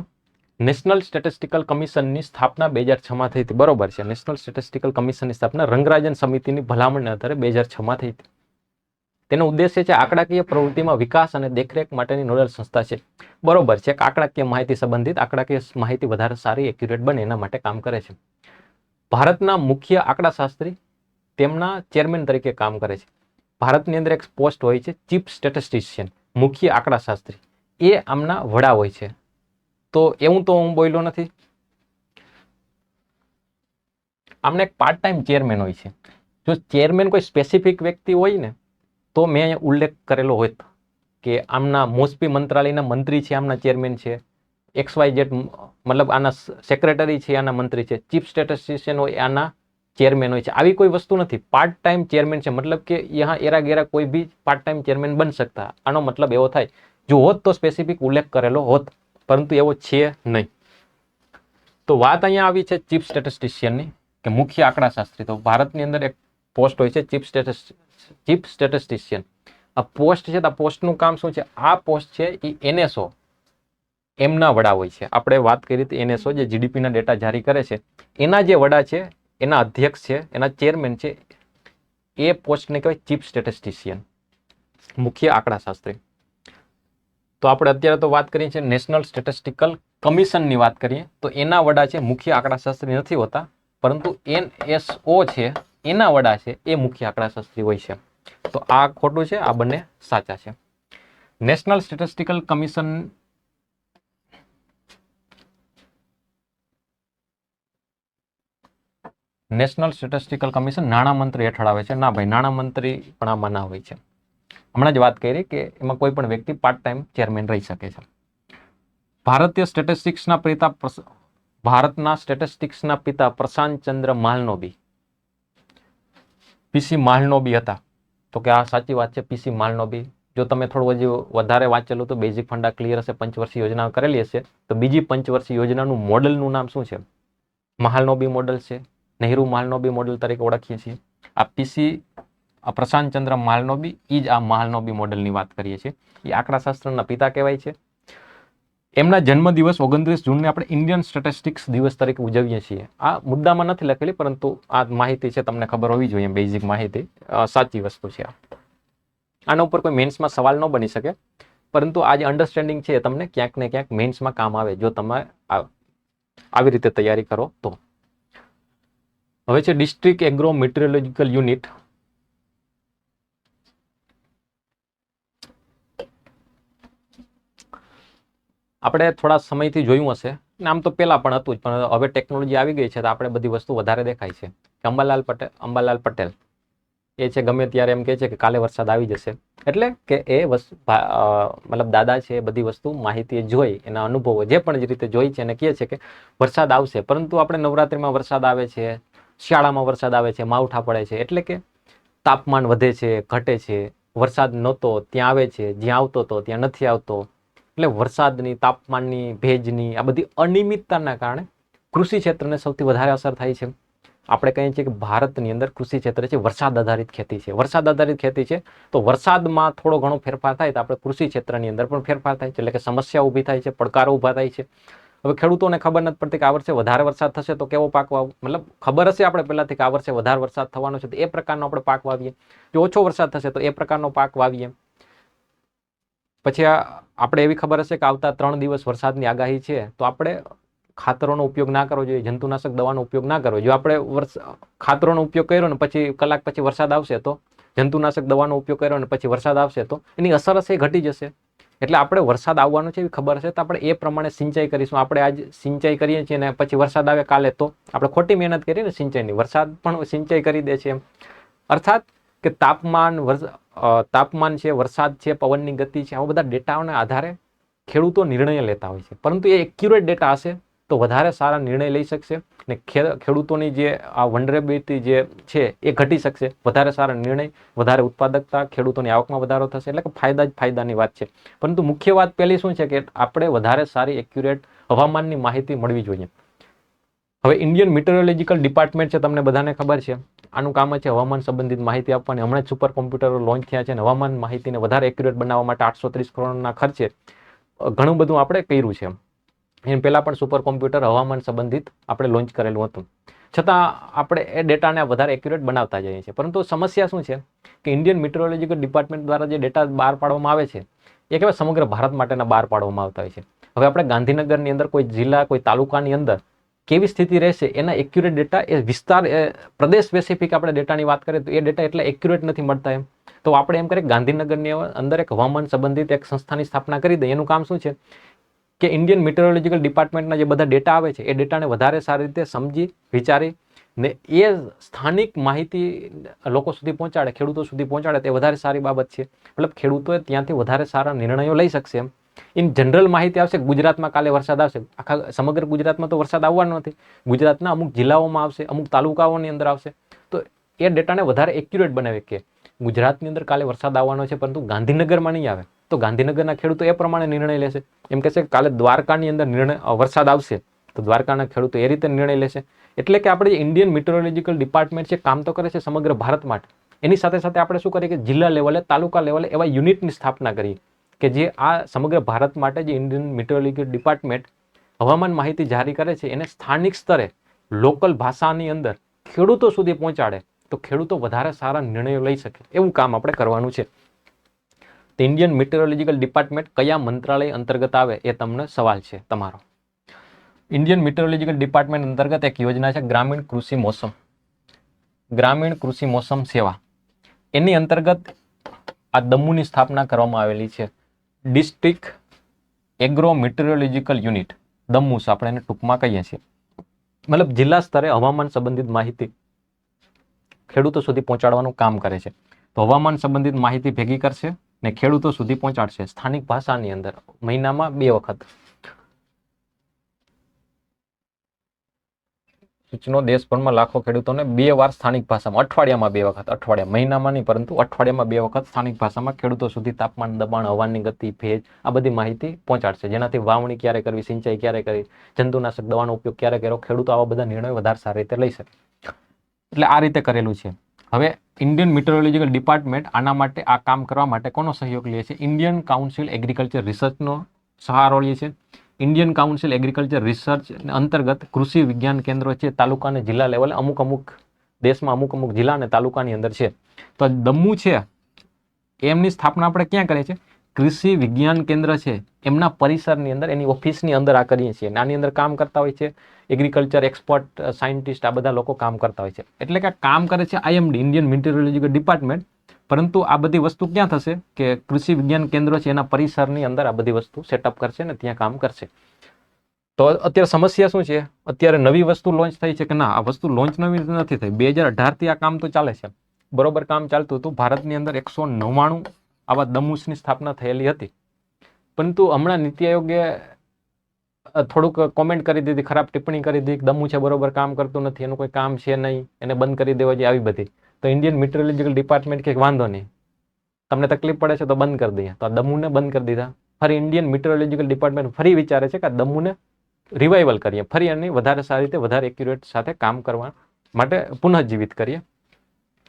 નેશનલ સ્ટેટિસ્ટિકલ કમિશનની સ્થાપના 2006માં થઈ હતી. બરોબર છે. નેશનલ સ્ટેટિસ્ટિકલ કમિશનની સ્થાપના રંગરાજન સમિતિની ભલામણને આધારે 2006માં થઈ હતી. તેનો ઉદ્દેશ્ય છે આંકડાકીય પ્રવૃત્તિમાં વિકાસ અને દેખરેખ માટેની નોડલ સંસ્થા છે. બરોબર છે. આંકડાકીય માહિતી સંબંધિત, આંકડાકીય માહિતી વધારે સારી, એક્યુરેટ બને એના માટે કામ કરે છે. ભારતના મુખ્ય આંકડાશાસ્ત્રી તેમના ચેરમેન તરીકે કામ કરે છે. ભારતની અંદર એક પોસ્ટ હોય છે ચીફ સ્ટેટિસ્ટિશિયન, મુખ્ય આંકડાશાસ્ત્રી. એ આમના વડા હોય છે. તો એવું તો હું બોલ્યો નથી. આમને એક પાર્ટ ટાઈમ ચેરમેન હોય છે. જો ચેરમેન કોઈ સ્પેસિફિક વ્યક્તિ હોય ને તો મેં અહીંયા ઉલ્લેખ કરેલો હોત કે આમના મોસપી મંત્રાલયના મંત્રી છે, આમના ચેરમેન છે. XYZ મતલબ આના સેક્રેટરી છે, આના મંત્રી છે. ચીફ સ્ટેટિસ્ટિશિયન હોય આના ચેરમેન હોય છે. આવી કોઈ વસ્તુ નથી. પાર્ટ ટાઈમ ચેરમેન છે, મતલબ કે યહાં એરા ગેરા કોઈ ભી પાર્ટ ટાઈમ ચેરમેન બન सकता. આનો મતલબ એવો થાય. જો હોત તો સ્પેસિફિક ઉલ્લેખ કરેલો હોત, પરંતુ એવો છે નહીં. તો વાત અહીંયા આવી છે ચીફ સ્ટેટિસ્ટિશિયનની, કે મુખ્ય આંકડાશાસ્ત્રી. તો ભારતની અંદર એક પોસ્ટ હોય છે ચીફ સ્ટેટિસ્ટિશિયન. આ પોસ્ટ છે, આ પોસ્ટનું કામ શું છે? આ પોસ્ટ છે એ એનએસઓ એમના વડા હોય છે. આપણે વાત કરી હતી એનએસઓ જે જીડીપીના ડેટા જારી કરે છે, એના જે વડા છે, એના અધ્યક્ષ છે, એના ચેરમેન છે, એ પોસ્ટને કહેવાય ચીફ સ્ટેટિસ્ટિશિયન, મુખ્ય આંકડાશાસ્ત્રી. તો આપણે અત્યારે તો વાત કરીએ છીએ નેશનલ સ્ટેટિસ્ટિકલ કમિશનની વાત કરીએ તો એના વડા છે મુખ્ય આંકડાશાસ્ત્રી નથી હોતા, પરંતુ એનએસઓ છે એના વડા છે એ મુખ્ય આંકડાશાસ્ત્રી હોય છે. તો આ ખોટું છે, આ બંને સાચા છે. નેશનલ સ્ટેટિસ્ટિકલ કમિશન નાણામંત્રી હેઠળ આવે છે. ના ભાઈ, નાણામંત્રી પણ આમાં ના હોય છે. હમણાં જ વાત કરી કે એમાં કોઈ પણ વ્યક્તિ પાર્ટ ટાઈમ ચેરમેન રહી શકે છે. ભારતના સ્ટેટિસ્ટિક્સના પિતા પ્રશાંત ચંદ્ર માલનોબી, પીસી માલનોબી હતા. તો કે આ સાચી વાત છે, પીસી માલનોબી. જો તમે થોડું હજી વધારે વાંચેલું તો બેઝિક ફંડા ક્લિયર હશે, પંચવર્ષીય યોજના કરેલી હશે, તો બીજી પંચવર્ષીય યોજનાનું મોડલનું નામ શું છે? માલનોબી મોડલ છે. નહેરુ માલનોબી મોડલ તરીકે ઓળખીએ છીએ. આ પ્રશાંત ચંદ્ર માલનોબી એ જ આ માલનોબી મોડલની વાત કરીએ છીએ. એ આંકડાશાસ્ત્રના પિતા કહેવાય છે. એમના જન્મદિવસ 29 જૂનને આપણે ઇન્ડિયન સ્ટેટિસ્ટિક્સ દિવસ તરીકે ઉજવીએ છીએ. આ મુદ્દામાં નથી લખેલી, પરંતુ આ માહિતી છે, તમને ખબર હોવી જોઈએ, બેઝિક માહિતી. સાચી વસ્તુ છે. આના ઉપર કોઈ મેન્સમાં સવાલ ન બની શકે, પરંતુ આ જે અન્ડરસ્ટેન્ડિંગ છે એ તમને ક્યાંક ને ક્યાંક મેન્સમાં કામ આવે જો તમે આવી રીતે તૈયારી કરો તો. હવે છે ડિસ્ટ્રિક્ટ એગ્રો મેટ્રોલોજીકલ યુનિટ. આપણે થોડા સમયથી જોયું હશે, આમ તો પહેલા પણ હતું જ, પણ હવે ટેકનોલોજી આવી ગઈ છે તો આપણે બધી વસ્તુ વધારે દેખાય છે. અંબાલાલ પટેલ એ છે ગમે ત્યારે એમ કહે છે કે કાલે વરસાદ આવી જશે. એટલે કે એ મતલબ દાદા છે એ બધી વસ્તુ માહિતી જોઈ, એના અનુભવો જે પણ રીતે જોઈ છે અને કહે છે કે વરસાદ આવશે. પરંતુ આપણે નવરાત્રિમાં વરસાદ આવે છે, શિયાળામાં વરસાદ આવે છે, માવઠા પડે છે, એટલે કે તાપમાન વધે છે, ઘટે છે. વરસાદ નહોતો ત્યાં આવે છે, જ્યાં આવતો હતો ત્યાં નથી આવતો. એટલે વરસાદની, તાપમાનની, ભેજની આ બધી અનિયમિતતાના કારણે કૃષિ ક્ષેત્રને સૌથી વધારે અસર થાય છે. આપણે કહીએ છીએ કે ભારતની અંદર કૃષિ ક્ષેત્ર છે વરસાદ આધારિત ખેતી છે. વરસાદ આધારિત ખેતી છે તો વરસાદમાં થોડો ઘણો ફેરફાર થાય તો આપણે કૃષિ ક્ષેત્રની અંદર પણ ફેરફાર થાય છે, એટલે કે સમસ્યા ઊભી થાય છે, પડકારો ઊભા થાય છે. હવે ખેડૂતોને ખબર નથી પડતી કે આ વર્ષે વધારે વરસાદ થશે તો કેવો પાક વાવવો, મતલબ ખબર હશે આપણે પહેલાથી કે આ વર્ષે વધારે વરસાદ થવાનો છે તો એ પ્રકારનો આપણે પાક વાવીએ. જો ઓછો વરસાદ થશે તો એ પ્રકારનો પાક વાવીએ. પછી આપણે એવી ખબર હશે કે આવતા 3 દિવસ વરસાદની આગાહી છે તો આપણે ખાતરોનો ઉપયોગ ના કરવો જોઈએ, જંતુનાશક દવાનો ઉપયોગ ના કરવો. જો આપણે ખાતરોનો ઉપયોગ કર્યો ને પછી કલાક પછી વરસાદ આવશે તો જંતુનાશક દવાનો ઉપયોગ કર્યો ને પછી વરસાદ આવશે તો એની અસર હશે એ ઘટી જશે. એટલે આપણે વરસાદ આવવાનો છે એવી ખબર હશે તો આપણે એ પ્રમાણે સિંચાઈ કરીશું. આપણે આજ સિંચાઈ કરીએ છીએ ને પછી વરસાદ આવે કાલે તો આપણે ખોટી મહેનત કરીએ ને સિંચાઈની, વરસાદ પણ સિંચાઈ કરી દે છે એમ. અર્થાત કે તાપમાન છે, વરસાદ છે, પવનની ગતિ છે, આવા બધા ડેટાઓના આધારે ખેડૂતો નિર્ણય લેતા હોય છે. પરંતુ એ એક્યુરેટ ડેટા હશે તો વધારે સારા નિર્ણય લઈ શકશે ને ખેડૂતોની જે આ વનરેબિલિટી જે છે એ ઘટી શકશે. વધારે સારા નિર્ણય, વધારે ઉત્પાદકતા, ખેડૂતોની આવકમાં વધારો થશે. એટલે કે ફાયદા જ ફાયદાની વાત છે. પરંતુ મુખ્ય વાત પહેલી શું છે કે આપણે વધારે સારી એક્યુરેટ હવામાનની માહિતી મળવી જોઈએ. હવે ઇન્ડિયન મિટરોલોજીકલ ડિપાર્ટમેન્ટ છે, તમને બધાને ખબર છે, આનું કામ છે હવામાન સંબંધિત માહિતી આપવાની. હમણાં જ સુપર કોમ્પ્યુટરો લોન્ચ થયા છે અને હવામાન માહિતીને વધારે એક્યુરેટ બનાવવા માટે 830 કરોડના ખર્ચે ઘણું બધું આપણે કર્યું છે. એની પહેલાં પણ સુપર કોમ્પ્યુટર હવામાન સંબંધિત આપણે લોન્ચ કરેલું હતું. છતાં આપણે એ ડેટાને વધારે એક્યુરેટ બનાવતા જઈએ છીએ. પરંતુ સમસ્યા શું છે કે ઇન્ડિયન મિટરોલોજીકલ ડિપાર્ટમેન્ટ દ્વારા જે ડેટા બહાર પાડવામાં આવે છે એ કેવા સમગ્ર ભારત માટેના બહાર પાડવામાં આવતા હોય છે. હવે આપણે ગાંધીનગરની અંદર કોઈ જિલ્લા, કોઈ તાલુકાની અંદર કેવી સ્થિતિ રહેશે એના એક્યુરેટ ડેટા એ વિસ્તાર, પ્રદેશ સ્પેસિફિક આપણે ડેટાની વાત કરીએ તો એ ડેટા એટલા એક્યુરેટ નથી મળતા એમ. તો આપણે એમ કરીએ ગાંધીનગરની અંદર એક હવામાન સંબંધિત એક સંસ્થાની સ્થાપના કરી દઈએ. એનું કામ શું છે કે ઇન્ડિયન મિટરોલોજીકલ ડિપાર્ટમેન્ટના જે બધા ડેટા આવે છે એ ડેટાને વધારે સારી રીતે સમજી વિચારી ને એ સ્થાનિક માહિતી લોકો સુધી પહોંચાડે, ખેડૂતો સુધી પહોંચાડે તે વધારે સારી બાબત છે. મતલબ ખેડૂતોએ ત્યાંથી વધારે સારા નિર્ણયો લઈ શકશે એમ. ઇન જનરલ માહિતી આવશે ગુજરાતમાં કાલે વરસાદ આવશે, આખા સમગ્ર ગુજરાતમાં તો વરસાદ આવવાનો નથી, ગુજરાતના અમુક જિલ્લાઓમાં આવશે, અમુક તાલુકાઓની અંદર આવશે. તો એ ડેટાને વધારે એક્યુરેટ બનાવે કે ગુજરાતની અંદર કાલે વરસાદ આવવાનો છે પરંતુ ગાંધીનગરમાં નહીં આવે તો ગાંધીનગરના ખેડૂતો એ પ્રમાણે નિર્ણય લેશે. એમ કહેશે કે કાલે દ્વારકાની અંદર વરસાદ આવશે તો દ્વારકાના ખેડૂતો એ રીતે નિર્ણય લેશે. એટલે કે આપણે ઇન્ડિયન મિટરોલોજીકલ ડિપાર્ટમેન્ટ છે કામ તો કરે છે સમગ્ર ભારત માટે, એની સાથે સાથે આપણે શું કરીએ કે જિલ્લા લેવલે, તાલુકા લેવલે એવા યુનિટની સ્થાપના કરી કે જે આ સમગ્ર ભારત માટે જે ઇન્ડિયન મિટરોલોજીકલ ડિપાર્ટમેન્ટ હવામાન માહિતી જારી કરે છે એને સ્થાનિક સ્તરે લોકલ ભાષાની અંદર ખેડૂતો સુધી પહોંચાડે તો ખેડૂતો વધારે સારા નિર્ણયો લઈ શકે. એવું કામ આપણે કરવાનું છે. ઇન્ડિયન મિટરોલોજીકલ ડિપાર્ટમેન્ટ કયા મંત્રાલય અંતર્ગત આવે એ તમને સવાલ છે તમારો. ઇન્ડિયન મિટરોલોજીકલ ડિપાર્ટમેન્ટ અંતર્ગત એક યોજના છે ગ્રામીણ કૃષિ મોસમ સેવા. એની અંતર્ગત આ દમુની સ્થાપના કરવામાં આવેલી છે. ડિસ્ટ્રિક્ટ એગ્રો મિટરોલોજીકલ યુનિટ, દમુસ આપણે એને ટૂંકમાં કહીએ છીએ. મતલબ જિલ્લા સ્તરે હવામાન સંબંધિત માહિતી ખેડૂતો સુધી પહોંચાડવાનું કામ કરે છે. તો હવામાન સંબંધિત માહિતી ભેગી કરશે ને ખેડૂતો સુધી પહોંચાડશે સ્થાનિક ભાષાની અંદર મહિનામાં 2 વખત. સૂચનો દેશભરમાં લાખો ખેડૂતોને 2 વાર સ્થાનિક ભાષામાં, અઠવાડિયામાં 2 વખત, મહિનામાં નહીં પરંતુ અઠવાડિયામાં 2 વખત સ્થાનિક ભાષામાં ખેડૂતો સુધી તાપમાન, દબાણ, હવાની ગતિ, ભેજ આ બધી માહિતી પહોંચાડશે. જેનાથી વાવણી ક્યારે કરવી, સિંચાઈ ક્યારે કરવી, જંતુનાશક દવાનો ઉપયોગ ક્યારે કર્યો, ખેડૂતો આવા બધા નિર્ણયો વધારે સારી રીતે લઈ શકે. એટલે આ રીતે કરેલું છે. હવે ઇન્ડિયન મિટરોલોજીકલ ડિપાર્ટમેન્ટ આના માટે, આ કામ કરવા માટે કોનો સહયોગ લે છે? ઇન્ડિયન કાઉન્સિલ એગ્રીકલ્ચર રિસર્ચનો સહારો લે છે. ઇન્ડિયન કાઉન્સિલ એગ્રીકલ્ચર રિસર્ચ અંતર્ગત કૃષિ વિજ્ઞાન કેન્દ્રો છે તાલુકા અને જિલ્લા લેવલે, અમુક દેશમાં અમુક જિલ્લા અને તાલુકાની અંદર છે. તો દમુ છે એમની સ્થાપના આપણે ક્યાં કરીએ છીએ? કૃષિ વિજ્ઞાન કેન્દ્ર છે એમના પરિસરની અંદર, એની ઓફિસની અંદર આ કરીએ છીએ. આની અંદર કામ કરતા હોય છે એગ્રીકલ્ચર એક્સપર્ટ, સાયન્ટિસ્ટ, આ બધા લોકો કામ કરતા હોય છે. એટલે કે કામ કરે છે આઈએમડી, ઇન્ડિયન મિટરોલોજીકલ ડિપાર્ટમેન્ટ. પરંતુ આ બધી વસ્તુ ક્યાં થશે કે કૃષિ વિજ્ઞાન કેન્દ્રો છે એના પરિસરની અંદર આ બધી વસ્તુ સેટઅપ કરશે ને ત્યાં કામ કરશે. તો અત્યારે સમસ્યા શું છે? અત્યારે નવી વસ્તુ લોન્ચ થઈ છે કે ના, આ વસ્તુ લોન્ચ નવી નથી થઈ. 2018થી આ કામ તો ચાલે છે, બરોબર કામ ચાલતું હતું. ભારતની અંદર 199 આવા દમુસની સ્થાપના થયેલી હતી. પરંતુ હમણાં નીતિ આયોગે થોડુંક કોમેન્ટ કરી દીધી, ખરાબ ટિપ્પણી કરી દીધી, દમુ છે બરોબર કામ કરતું નથી, એનું કોઈ કામ છે નહીં, એને બંધ કરી દેવા જોઈએ, આવી બધી. તો ઇન્ડિયન મિટરોલોજીકલ ડિપાર્ટમેન્ટ કે વાંધો નહીં, તમને તકલીફ પડે છે તો બંધ કરી દઈએ. તો આ દમુને બંધ કરી દીધા. ફરી ઇન્ડિયન મિટરોલોજીકલ ડિપાર્ટમેન્ટ ફરી વિચારે છે કે આ દમુને રિવાઇવલ કરીએ, ફરી એની વધારે સારી રીતે, વધારે એક્યુરેટ સાથે કામ કરવા માટે પુનઃજીવિત કરીએ.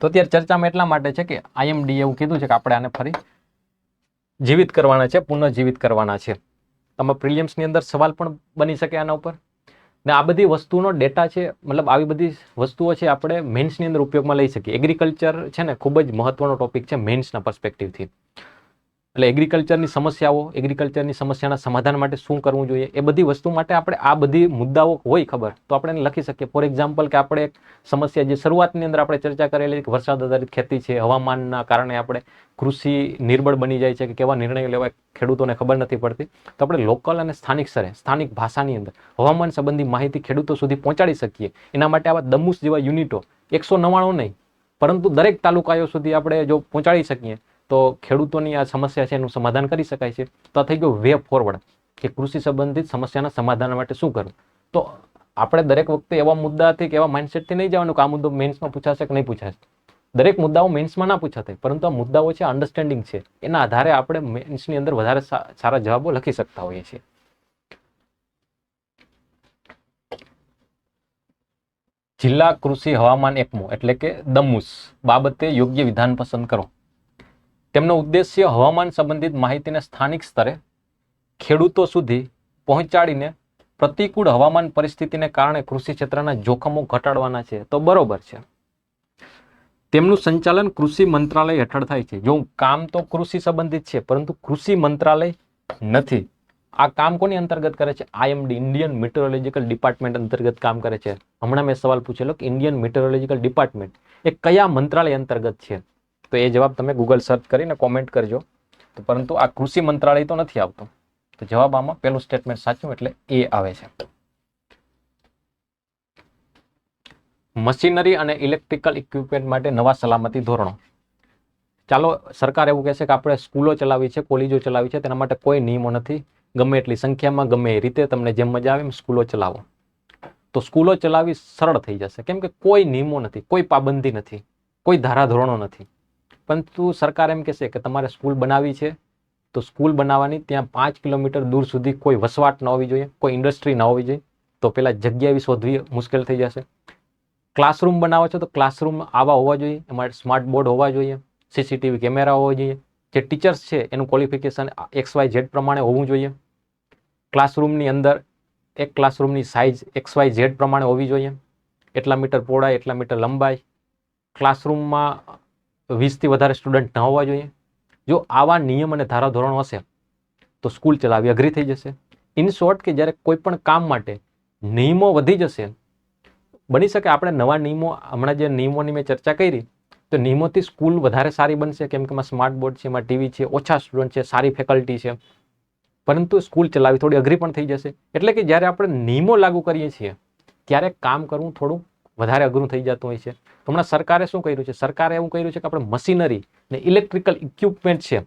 તો અત્યારે ચર્ચામાં એટલા માટે છે કે IMD એવું કીધું છે કે આપણે આને ફરી જીવિત કરવાના છે, પુનઃજીવિત કરવાના છે. તમે પ્રિલિયમ્સની અંદર સવાલ પણ બની શકે આના ઉપર. ને આ બધી વસ્તુનો ડેટા છે, મતલબ આવી બધી વસ્તુઓ છે આપણે મેન્સની અંદર ઉપયોગમાં લઈ શકીએ. એગ્રીકલ્ચર છે ને ખૂબ જ મહત્વનો ટોપિક છે મેન્સના પર્સપેક્ટિવથી. એટલે એગ્રીકલ્ચરની સમસ્યાઓ, એગ્રીકલ્ચરની સમસ્યાના સમાધાન માટે શું કરવું જોઈએ, એ બધી વસ્તુ માટે આપણે આ બધી મુદ્દાઓ હોય ખબર તો આપણે એને લખી શકીએ. ફોર એક્ઝામ્પલ કે આપણે એક સમસ્યા જે શરૂઆતની અંદર આપણે ચર્ચા કરેલી કે વરસાદ આધારિત ખેતી છે, હવામાનના કારણે આપણે કૃષિ નિર્બળ બની જાય છે કે કેવા નિર્ણયો લેવાય ખેડૂતોને ખબર નથી પડતી. તો આપણે લોકલ અને સ્થાનિક સ્તરે, સ્થાનિક ભાષાની અંદર હવામાન સંબંધી માહિતી ખેડૂતો સુધી પહોંચાડી શકીએ. એના માટે આવા દમુસ જેવા યુનિટો 199 નહીં પરંતુ દરેક તાલુકાઓ સુધી આપણે જો પહોંચાડી શકીએ તો ખેડૂતોની આ સમસ્યા છે એનું સમાધાન કરી શકાય છે. તો આ થઈ ગયો વે ફોરવર્ડ કે કૃષિ સંબંધિત સમસ્યાના સમાધાન માટે શું કરવું. તો આપણે દરેક વખતે એવા મુદ્દાથી કે એવા માઇન્ડસેટથી નહીં જવાનું કે આ મુદ્દો મેન્સમાં પૂછાશે કે નહીં પૂછાશે. દરેક મુદ્દાઓ મેન્સમાં ના પૂછાતા, પરંતુ આ મુદ્દાઓ છે અન્ડરસ્ટેન્ડિંગ છે, એના આધારે આપણે મેન્સની અંદર વધારે સારા જવાબો લખી શકતા હોઈએ છીએ. જિલ્લા કૃષિ હવામાન એકમો એટલે કે દમુસ બાબતે યોગ્ય વિધાન પસંદ કરો. તેમનો ઉદ્દેશ્ય હવામાન સંબંધિત માહિતીને સ્થાનિક સ્તરે ખેડૂતો સુધી પહોંચાડીને પ્રતિકૂળ હવામાન પરિસ્થિતિને કારણે કૃષિ ક્ષેત્રના જોખમો ઘટાડવાના છે. તો બરોબર છે. તેમનું સંચાલન કૃષિ મંત્રાલય હેઠળ થાય છે. જો કામ તો કૃષિ સંબંધિત છે પરંતુ કૃષિ મંત્રાલય નથી. આ કામ કોની અંતર્ગત કરે છે? IMD, ઇન્ડિયન મેટ્રોલોજીકલ ડિપાર્ટમેન્ટ અંતર્ગત કામ કરે છે. હમણાં મેં સવાલ પૂછેલો કે ઇન્ડિયન મેટ્રોલોજીકલ ડિપાર્ટમેન્ટ એ કયા મંત્રાલય અંતર્ગત છે? તો એ જવાબ તમે ગૂગલ સર્ચ કરીને કોમેન્ટ કરજો. તો પરંતુ આ કૃષિ મંત્રાલય તો નથી આવતો. તો જવાબ આમાં પહેલું સ્ટેટમેન્ટ સાચું એટલે એ આવે છે. મશીનરી અને ઇલેક્ટ્રિકલ ઇક્વિપમેન્ટ માટે નવા સલામતી ધોરણો. ચાલો, સરકાર એવું કહેશે કે આપણે સ્કૂલો ચલાવી છે, કોલેજો ચલાવી છે, તેના માટે કોઈ નિયમો નથી. ગમે એટલી સંખ્યામાં, ગમે એ રીતે તમને જેમ મજા આવે એમ સ્કૂલો ચલાવો. તો સ્કૂલો ચલાવી સરળ થઈ જશે, કેમ કે કોઈ નિયમો નથી, કોઈ પાબંદી નથી, કોઈ ધારાધોરણો નથી. પરંતુ સરકાર એમ કહેશે કે તમારે સ્કૂલ બનાવી છે તો સ્કૂલ બનાવવાની ત્યાં 5 કિલોમીટર દૂર સુધી કોઈ વસવાટ ન હોવી જોઈએ, કોઈ ઇન્ડસ્ટ્રી ન હોવી જોઈએ. તો પેલા જગ્યા એવી શોધવી મુશ્કેલ થઈ જશે. ક્લાસરૂમ બનાવો છો તો ક્લાસરૂમ આવા હોવા જોઈએ, એમાં સ્માર્ટ બોર્ડ હોવા જોઈએ, CCTV કેમેરા હોવા જોઈએ. જે ટીચર્સ છે એનું ક્વોલિફિકેશન XYZ પ્રમાણે હોવું જોઈએ. ક્લાસરૂમની અંદર એક ક્લાસરૂમની સાઇઝ XYZ પ્રમાણે હોવી જોઈએ. એટલા મીટર પહોળાઈ, એટલા મીટર લંબાઈ. ક્લાસરૂમમાં 20થી વધારે સ્ટુડન્ટ ન હોવા જોઈએ. જો આવા નિયમ અને ધારાધોરણો હશે તો સ્કૂલ ચલાવી અઘરી થઈ જશે. ઇન શોર્ટ કે જ્યારે કોઈ પણ કામ માટે નિયમો વધી જશે, બની શકે આપણે નવા નિયમો, હમણાં જે નિયમોની મેં ચર્ચા કરી, તો નિયમોથી સ્કૂલ વધારે સારી બનશે, કેમ કે એમાં સ્માર્ટ બોર્ડ છે, એમાં TV છે, ઓછા સ્ટુડન્ટ છે, સારી ફેકલ્ટી છે. પરંતુ સ્કૂલ ચલાવી થોડી અઘરી પણ થઈ જશે. એટલે કે જ્યારે આપણે નિયમો લાગુ કરીએ છીએ ત્યારે કામ કરવું થોડું વધારે અઘરું થઈ જતું હોય છે. હમણાં સરકારે શું કર્યું છે? સરકારે એવું કર્યું છે કે આપણે મશીનરી ને ઇલેક્ટ્રિકલ ઇક્વિપમેન્ટ છે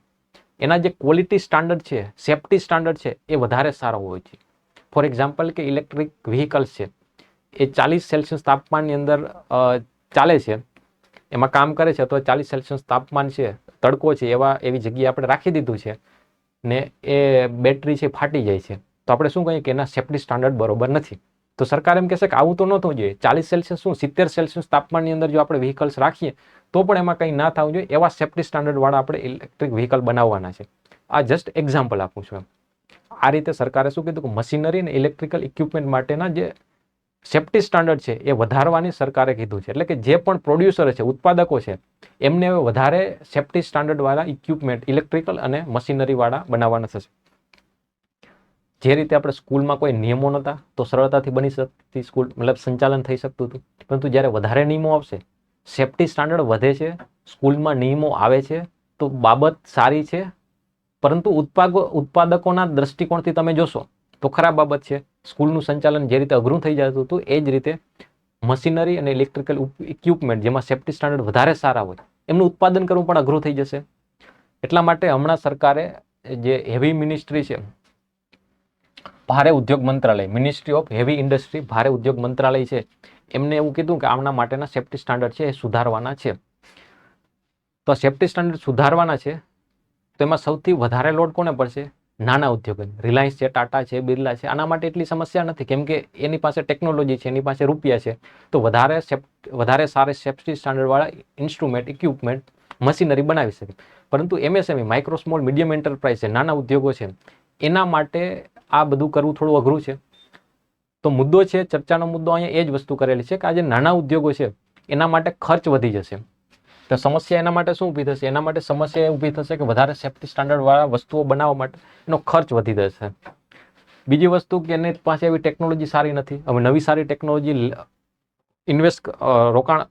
એના જે ક્વોલિટી સ્ટાન્ડર્ડ છે, સેફ્ટી સ્ટાન્ડર્ડ છે, એ વધારે સારો હોય છે. ફોર એક્ઝામ્પલ કે ઇલેક્ટ્રિક વ્હીકલ્સ છે એ 40 સેલ્સિયસ તાપમાનની અંદર ચાલે છે, એમાં કામ કરે છે, અથવા 40 સેલ્સિયસ તાપમાન છે, તડકો છે, એવી જગ્યાએ આપણે રાખી દીધું છે ને એ બેટરી છે ફાટી જાય છે, તો આપણે શું કહીએ કે એના સેફ્ટી સ્ટાન્ડર્ડ બરોબર નથી. તો સરકાર એમ કહેશે કે આવું તો ન થવું જોઈએ. 40 સેલ્સિયસ શું 70 સેલ્સિયસ તાપમાનની અંદર જો આપણે વ્હીકલ્સ રાખીએ તો પણ એમાં કંઈ ના થવું જોઈએ. એવા સેફ્ટી સ્ટાન્ડર્ડવાળા આપણે ઇલેક્ટ્રિક વ્હીકલ બનાવવાના છે. આ જસ્ટ એક્ઝામ્પલ આપું છું. આ રીતે સરકારે શું કીધું કે મશીનરી અને ઇલેક્ટ્રિકલ ઇક્વિપમેન્ટ માટેના જે સેફ્ટી સ્ટાન્ડર્ડ છે એ વધારવાની સરકારે કીધું છે. એટલે કે જે પણ પ્રોડ્યુસર છે, ઉત્પાદકો છે, એમને વધારે સેફ્ટી સ્ટાન્ડર્ડવાળા ઇક્વિપમેન્ટ ઇલેક્ટ્રિકલ અને મશીનરીવાળા બનાવવાના થશે. જે રીતે આપણે સ્કૂલમાં કોઈ નિયમો નહોતા તો સરળતાથી બની શકતી સ્કૂલ, મતલબ સંચાલન થઈ શકતું હતું. પરંતુ જ્યારે વધારે નિયમો આવશે, સેફ્ટી સ્ટાન્ડર્ડ વધે છે, સ્કૂલમાં નિયમો આવે છે, તો બાબત સારી છે. પરંતુ ઉત્પાદકોના દ્રષ્ટિકોણથી તમે જોશો તો ખરાબ બાબત છે. સ્કૂલનું સંચાલન જે રીતે અઘરું થઈ જતું હતું, એ જ રીતે મશીનરી અને ઇલેક્ટ્રિકલ ઇક્વિપમેન્ટ જેમાં સેફ્ટી સ્ટાન્ડર્ડ વધારે સારા હોય એમનું ઉત્પાદન કરવું પણ અઘરું થઈ જશે. એટલા માટે હમણાં સરકારે જે હેવી મિનિસ્ટ્રી છે, ભારે ઉદ્યોગ મંત્રાલય, મિનિસ્ટ્રી ઓફ હેવી ઇન્ડસ્ટ્રી, ભારે ઉદ્યોગ મંત્રાલય છે, એમને એવું કીધું કે આમના માટેના સેફ્ટી સ્ટાન્ડર્ડ છે એ સુધારવાના છે. તો સેફ્ટી સ્ટાન્ડર્ડ સુધારવાના છે તો એમાં સૌથી વધારે લોડ કોને પડશે? નાના ઉદ્યોગો, રિલાયન્સ છે, ટાટા છે, બિરલા છે, આના માટે એટલી સમસ્યા નથી, કેમ કે એની પાસે ટેકનોલોજી છે, એની પાસે રૂપિયા છે, તો વધારે સારા સેફ્ટી સ્ટાન્ડર્ડવાળા ઇન્સ્ટ્રુમેન્ટ, ઇક્વિપમેન્ટ, મશીનરી બનાવી શકે. પરંતુ MSME, micro small medium enterprise છે, નાના ઉદ્યોગો છે, એના માટે આ બધું કરવું થોડું અઘરું છે. તો મુદ્દો છે, ચર્ચાનો મુદ્દો અહીંયા એ જ વસ્તુ કરેલી છે કે આ જે નાના ઉદ્યોગો છે એના માટે ખર્ચ વધી જશે. તો સમસ્યા એના માટે શું ઊભી થશે? એના માટે સમસ્યા એ ઊભી થશે કે વધારે સેફ્ટી સ્ટાન્ડર્ડવાળા વસ્તુઓ બનાવવા માટે એનો ખર્ચ વધી જશે. બીજી વસ્તુ કે એની પાસે એવી ટેકનોલોજી સારી નથી. હવે નવી સારી ટેકનોલોજી રોકાણ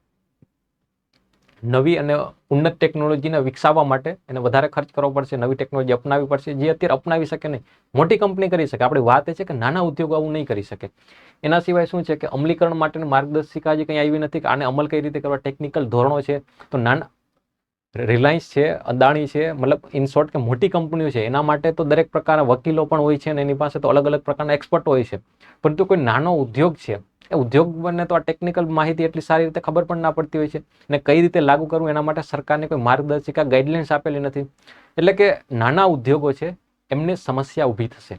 નવી અને ઉન્નત ટેકનોલોજીને વિકસાવવા માટે એને વધારે ખર્ચ કરવો પડશે, નવી ટેકનોલોજી અપનાવવી પડશે, જે અત્યારે અપનાવી શકે નહીં. મોટી કંપની કરી શકે, આપણી વાત એ છે કે નાના ઉદ્યોગો આવું નહીં કરી શકે. એના સિવાય શું છે કે અમલીકરણ માટેની માર્ગદર્શિકા હજી કંઈ આવી નથી કે આને અમલ કઈ રીતે કરવા, ટેકનિકલ ધોરણો છે. તો નાના રિલાયન્સ છે, અદાણી છે, મતલબ ઇન શોર્ટ કે મોટી કંપનીઓ છે, એના માટે તો દરેક પ્રકારના વકીલો પણ હોય છે અને એની પાસે તો અલગ અલગ પ્રકારના એક્સપર્ટ હોય છે. પરંતુ કોઈ નાનો ઉદ્યોગ છે, એ ઉદ્યોગને તો આ ટેકનિકલ માહિતી એટલી સારી રીતે ખબર પણ ના પડતી હોય છે અને કઈ રીતે લાગુ કરવું એના માટે સરકારની કોઈ માર્ગદર્શિકા, ગાઈડલાઇન્સ આપેલી નથી. એટલે કે નાના ઉદ્યોગો છે એમને સમસ્યા ઊભી થશે.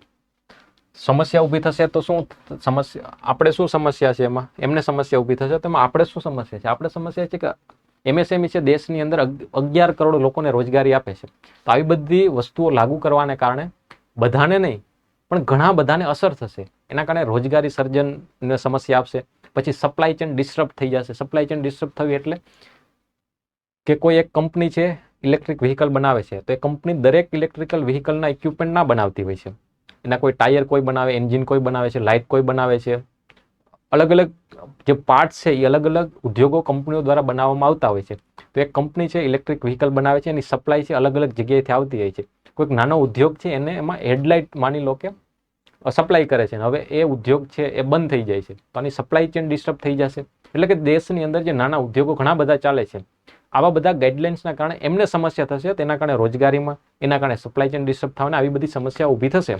સમસ્યા ઊભી થશે તો શું સમસ્યા, આપણે શું સમસ્યા છે એમાં, એમને સમસ્યા ઊભી થશે તો એમાં આપણે શું સમસ્યા છે? આપણે સમસ્યા છે કે એમએસએમઈ છે દેશની અંદર 11 કરોડ લોકોને રોજગારી આપે છે. તો આવી બધી વસ્તુઓ લાગુ કરવાને કારણે બધાને નહીં પણ ઘણા બધાને અસર થશે. એના કારણે રોજગારી સર્જનને સમસ્યા આપશે. પછી સપ્લાય ચેન ડિસ્ટર્બ થઈ જશે. સપ્લાય ચેન ડિસ્ટર્બ થવી એટલે કે કોઈ એક કંપની છે ઇલેક્ટ્રિક વ્હીકલ બનાવે છે, તો એ કંપની દરેક ઇલેક્ટ્રિકલ વ્હીકલના ઇક્વિપમેન્ટ ના બનાવતી હોય છે. એના કોઈ ટાયર કોઈ બનાવે, એન્જિન કોઈ બનાવે છે, લાઇટ કોઈ બનાવે છે. અલગ અલગ જે પાર્ટ્સ છે એ અલગ અલગ ઉદ્યોગો, કંપનીઓ દ્વારા બનાવવામાં આવતા હોય છે. તો એક કંપની છે ઇલેક્ટ્રિક વ્હીકલ બનાવે છે, એની સપ્લાય છે અલગ અલગ જગ્યાએથી આવતી હોય છે. કોઈક નાનો ઉદ્યોગ છે એને એમાં હેડલાઇટ માની લો કે સપ્લાય કરે છે, હવે એ ઉદ્યોગ છે એ બંધ થઈ જાય છે, તો આની સપ્લાય ચેન ડિસ્ટર્બ થઈ જશે. એટલે કે દેશની અંદર જે નાના ઉદ્યોગો ઘણા બધા ચાલે છે, આવા બધા ગાઈડલાઇન્સના કારણે એમને સમસ્યા થશે. તેના કારણે રોજગારીમાં, એના કારણે સપ્લાય ચેન ડિસ્ટર્બ થવાના આવી બધી સમસ્યા ઊભી થશે.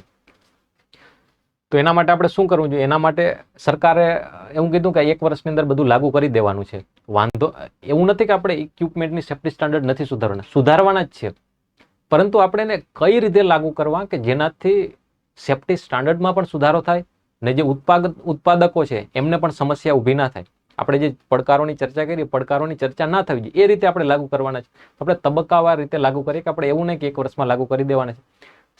તો એના માટે આપણે શું કરવું જોઈએ? એના માટે સરકારે એવું કીધું કે 1 વર્ષની અંદર બધું લાગુ કરી દેવાનું છે. વાંધો એવું નથી કે આપણે ઇક્વિપમેન્ટની સેફ્ટી સ્ટાન્ડર્ડ નથી સુધારવાના જ છે, પરંતુ આપણે એને કઈ રીતે લાગુ કરવા કે જેનાથી સેફ્ટી સ્ટાન્ડર્ડમાં પણ સુધારો થાય ને જે ઉત્પાદકો છે એમને પણ સમસ્યા ઊભી ના થાય. આપણે જે પડકારોની ચર્ચા કરી, પડકારોની ચર્ચા ના થવી જોઈએ એ રીતે આપણે લાગુ કરવાના છે. આપણે તબક્કાવાર રીતે લાગુ કરીએ કે આપણે એવું નહીં કે 1 વર્ષમાં લાગુ કરી દેવાના છે.